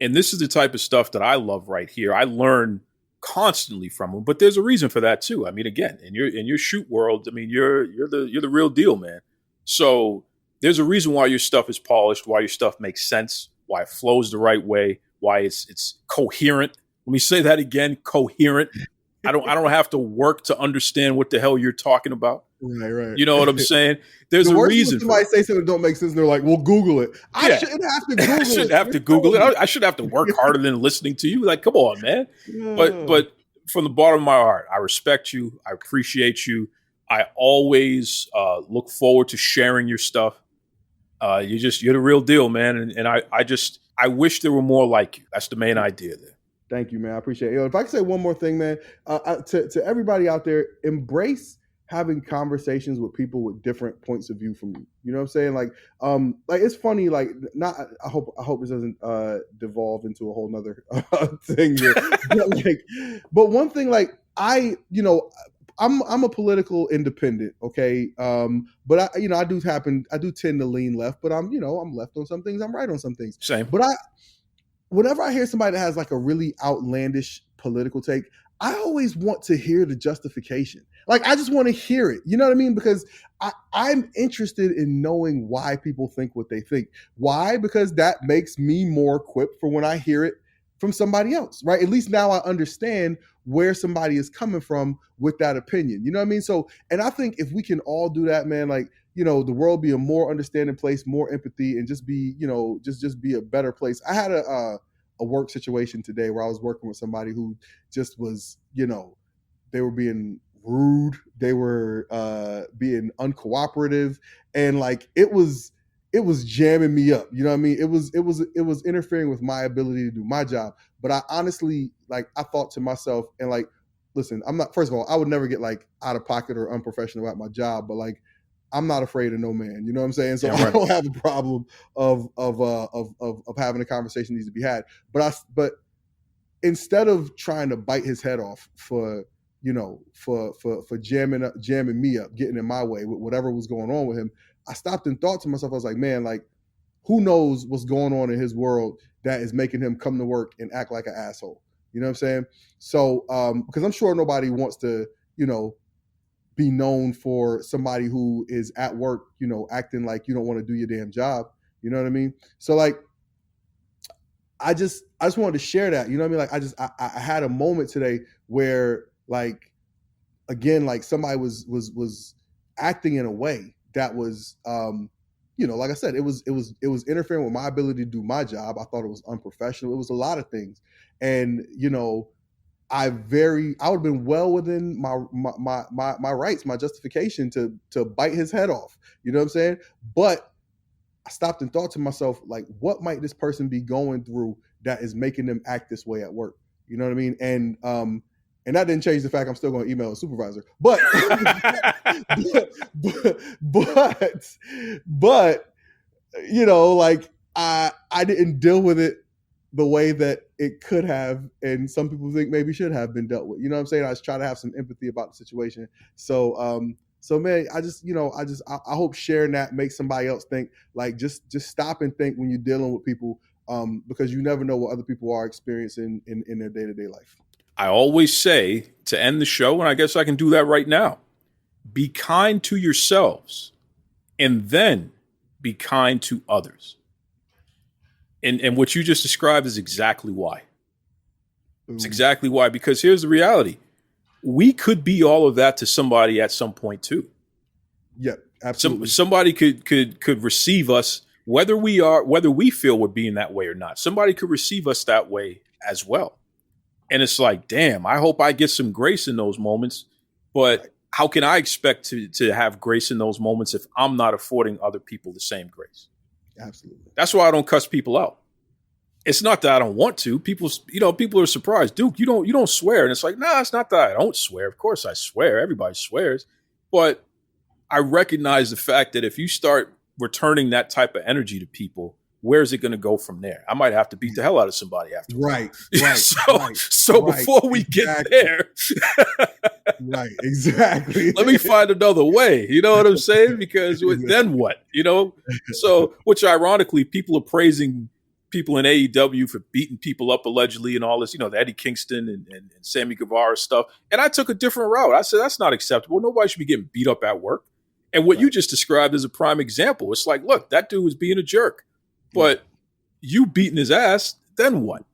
And this is the type of stuff that I love right here. I learn constantly from him, but there's a reason for that too. I mean, again, in your shoot world, I mean, you're the real deal, man. So there's a reason why your stuff is polished, why your stuff makes sense, why it flows the right way, why it's coherent. Let me say that again, coherent. I don't have to work to understand what the hell you're talking about. Right. You know what I'm saying? There's a reason. Somebody say something that don't make sense, and they're like, "Well, Google it." I shouldn't have to Google it. I shouldn't have to Google it. I should have to work harder than listening to you. Like, come on, man. Yeah. But from the bottom of my heart, I respect you. I appreciate you. I always look forward to sharing your stuff. You're the real deal, man. And I wish there were more like you. That's the main idea there. Thank you, man. I appreciate it. If I could say one more thing, man, to everybody out there, embrace having conversations with people with different points of view from you. You know what I'm saying? Like it's funny, like not, I hope this doesn't devolve into a whole nother thing here. but one thing, like I'm a political independent. Okay. But I do tend to lean left, but I'm left on some things. I'm right on some things. Same. But whenever I hear somebody that has like a really outlandish political take, I always want to hear the justification. Like, I just want to hear it. You know what I mean? Because I'm interested in knowing why people think what they think. Why? Because that makes me more equipped for when I hear it from somebody else, right? At least now I understand where somebody is coming from with that opinion. You know what I mean? So, and I think if we can all do that, man, like, the world be a more understanding place, more empathy, and just be, just be a better place. I had a work situation today where I was working with somebody who just was, they were being rude, they were being uncooperative, and like it was jamming me up. You know what I mean? It was interfering with my ability to do my job. But I honestly, like, I thought to myself, and like, listen, first of all, I would never get like out of pocket or unprofessional about my job, but like, I'm not afraid of no man. You know what I'm saying? So yeah, right. I don't have a problem of having a conversation that needs to be had. But instead of trying to bite his head off for jamming me up, getting in my way with whatever was going on with him, I stopped and thought to myself, I was like, man, like, who knows what's going on in his world that is making him come to work and act like an asshole? You know what I'm saying? So, because I'm sure nobody wants to, be known for somebody who is at work, acting like you don't want to do your damn job. You know what I mean? So like, I just wanted to share that, you know what I mean? Like, I had a moment today where, like, again, like somebody was acting in a way that was, like I said, it was interfering with my ability to do my job. I thought it was unprofessional. It was a lot of things. And, I would have been well within my rights, my justification to bite his head off. You know what I'm saying? But I stopped and thought to myself, like, what might this person be going through that is making them act this way at work? You know what I mean? And that didn't change the fact I'm still going to email a supervisor. But like I didn't deal with it the way that it could have, and some people think maybe should have been dealt with. You know what I'm saying? I just try to have some empathy about the situation. So man, I hope sharing that makes somebody else think, like, just stop and think when you're dealing with people, because you never know what other people are experiencing in their day-to-day life. I always say to end the show, and I guess I can do that right now, be kind to yourselves and then be kind to others. And what you just described is exactly why. It's exactly why, because here's the reality. We could be all of that to somebody at some point too. Yeah, absolutely. Somebody could receive us, whether we feel we're being that way or not. Somebody could receive us that way as well. And it's like, damn, I hope I get some grace in those moments. But right. How can I expect to have grace in those moments if I'm not affording other people the same grace? Absolutely. That's why I don't cuss people out. It's not that I don't want to. People are surprised. Duke, you don't swear. And it's like, nah, it's not that I don't swear. Of course I swear. Everybody swears. But I recognize the fact that if you start returning that type of energy to people, where's it going to go from there? I might have to beat the hell out of somebody after. Right. So before we get there, right, exactly. let me find another way. You know what I'm saying? Because then what? So which ironically, people are praising people in AEW for beating people up allegedly and all this, the Eddie Kingston and Sammy Guevara stuff. And I took a different route. I said, that's not acceptable. Nobody should be getting beat up at work. And what you just described is a prime example. It's like, look, that dude was being a jerk, but you beating his ass, then what?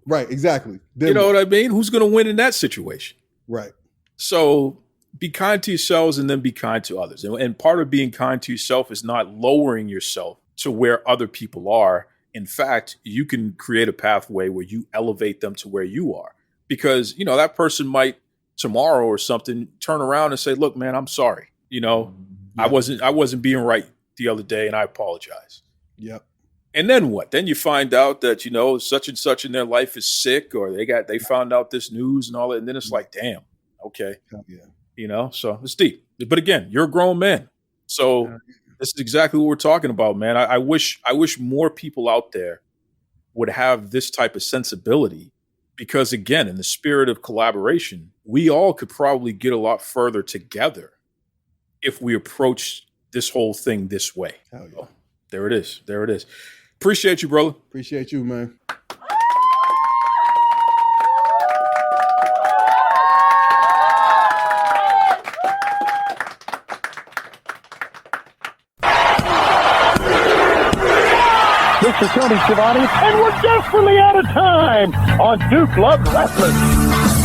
Right, exactly. Then you know what I mean? Who's going to win in that situation? Right. So be kind to yourselves and then be kind to others. And part of being kind to yourself is not lowering yourself to where other people are. In fact, you can create a pathway where you elevate them to where you are. Because, that person might tomorrow or something turn around and say, look, man, I'm sorry. I wasn't being right the other day and I apologize. Yep. And then what? Then you find out that, such and such in their life is sick, or they found out this news and all that. And then it's like, damn, okay. Yeah. So it's deep. But again, you're a grown man. So this is exactly what we're talking about, man. I wish more people out there would have this type of sensibility, because again, in the spirit of collaboration, we all could probably get a lot further together if we approach this whole thing this way. Hell yeah. So, there it is. Appreciate you, brother. Appreciate you, man. This is Tony Schiavone, and we're desperately out of time on Duke Loves Rasslin.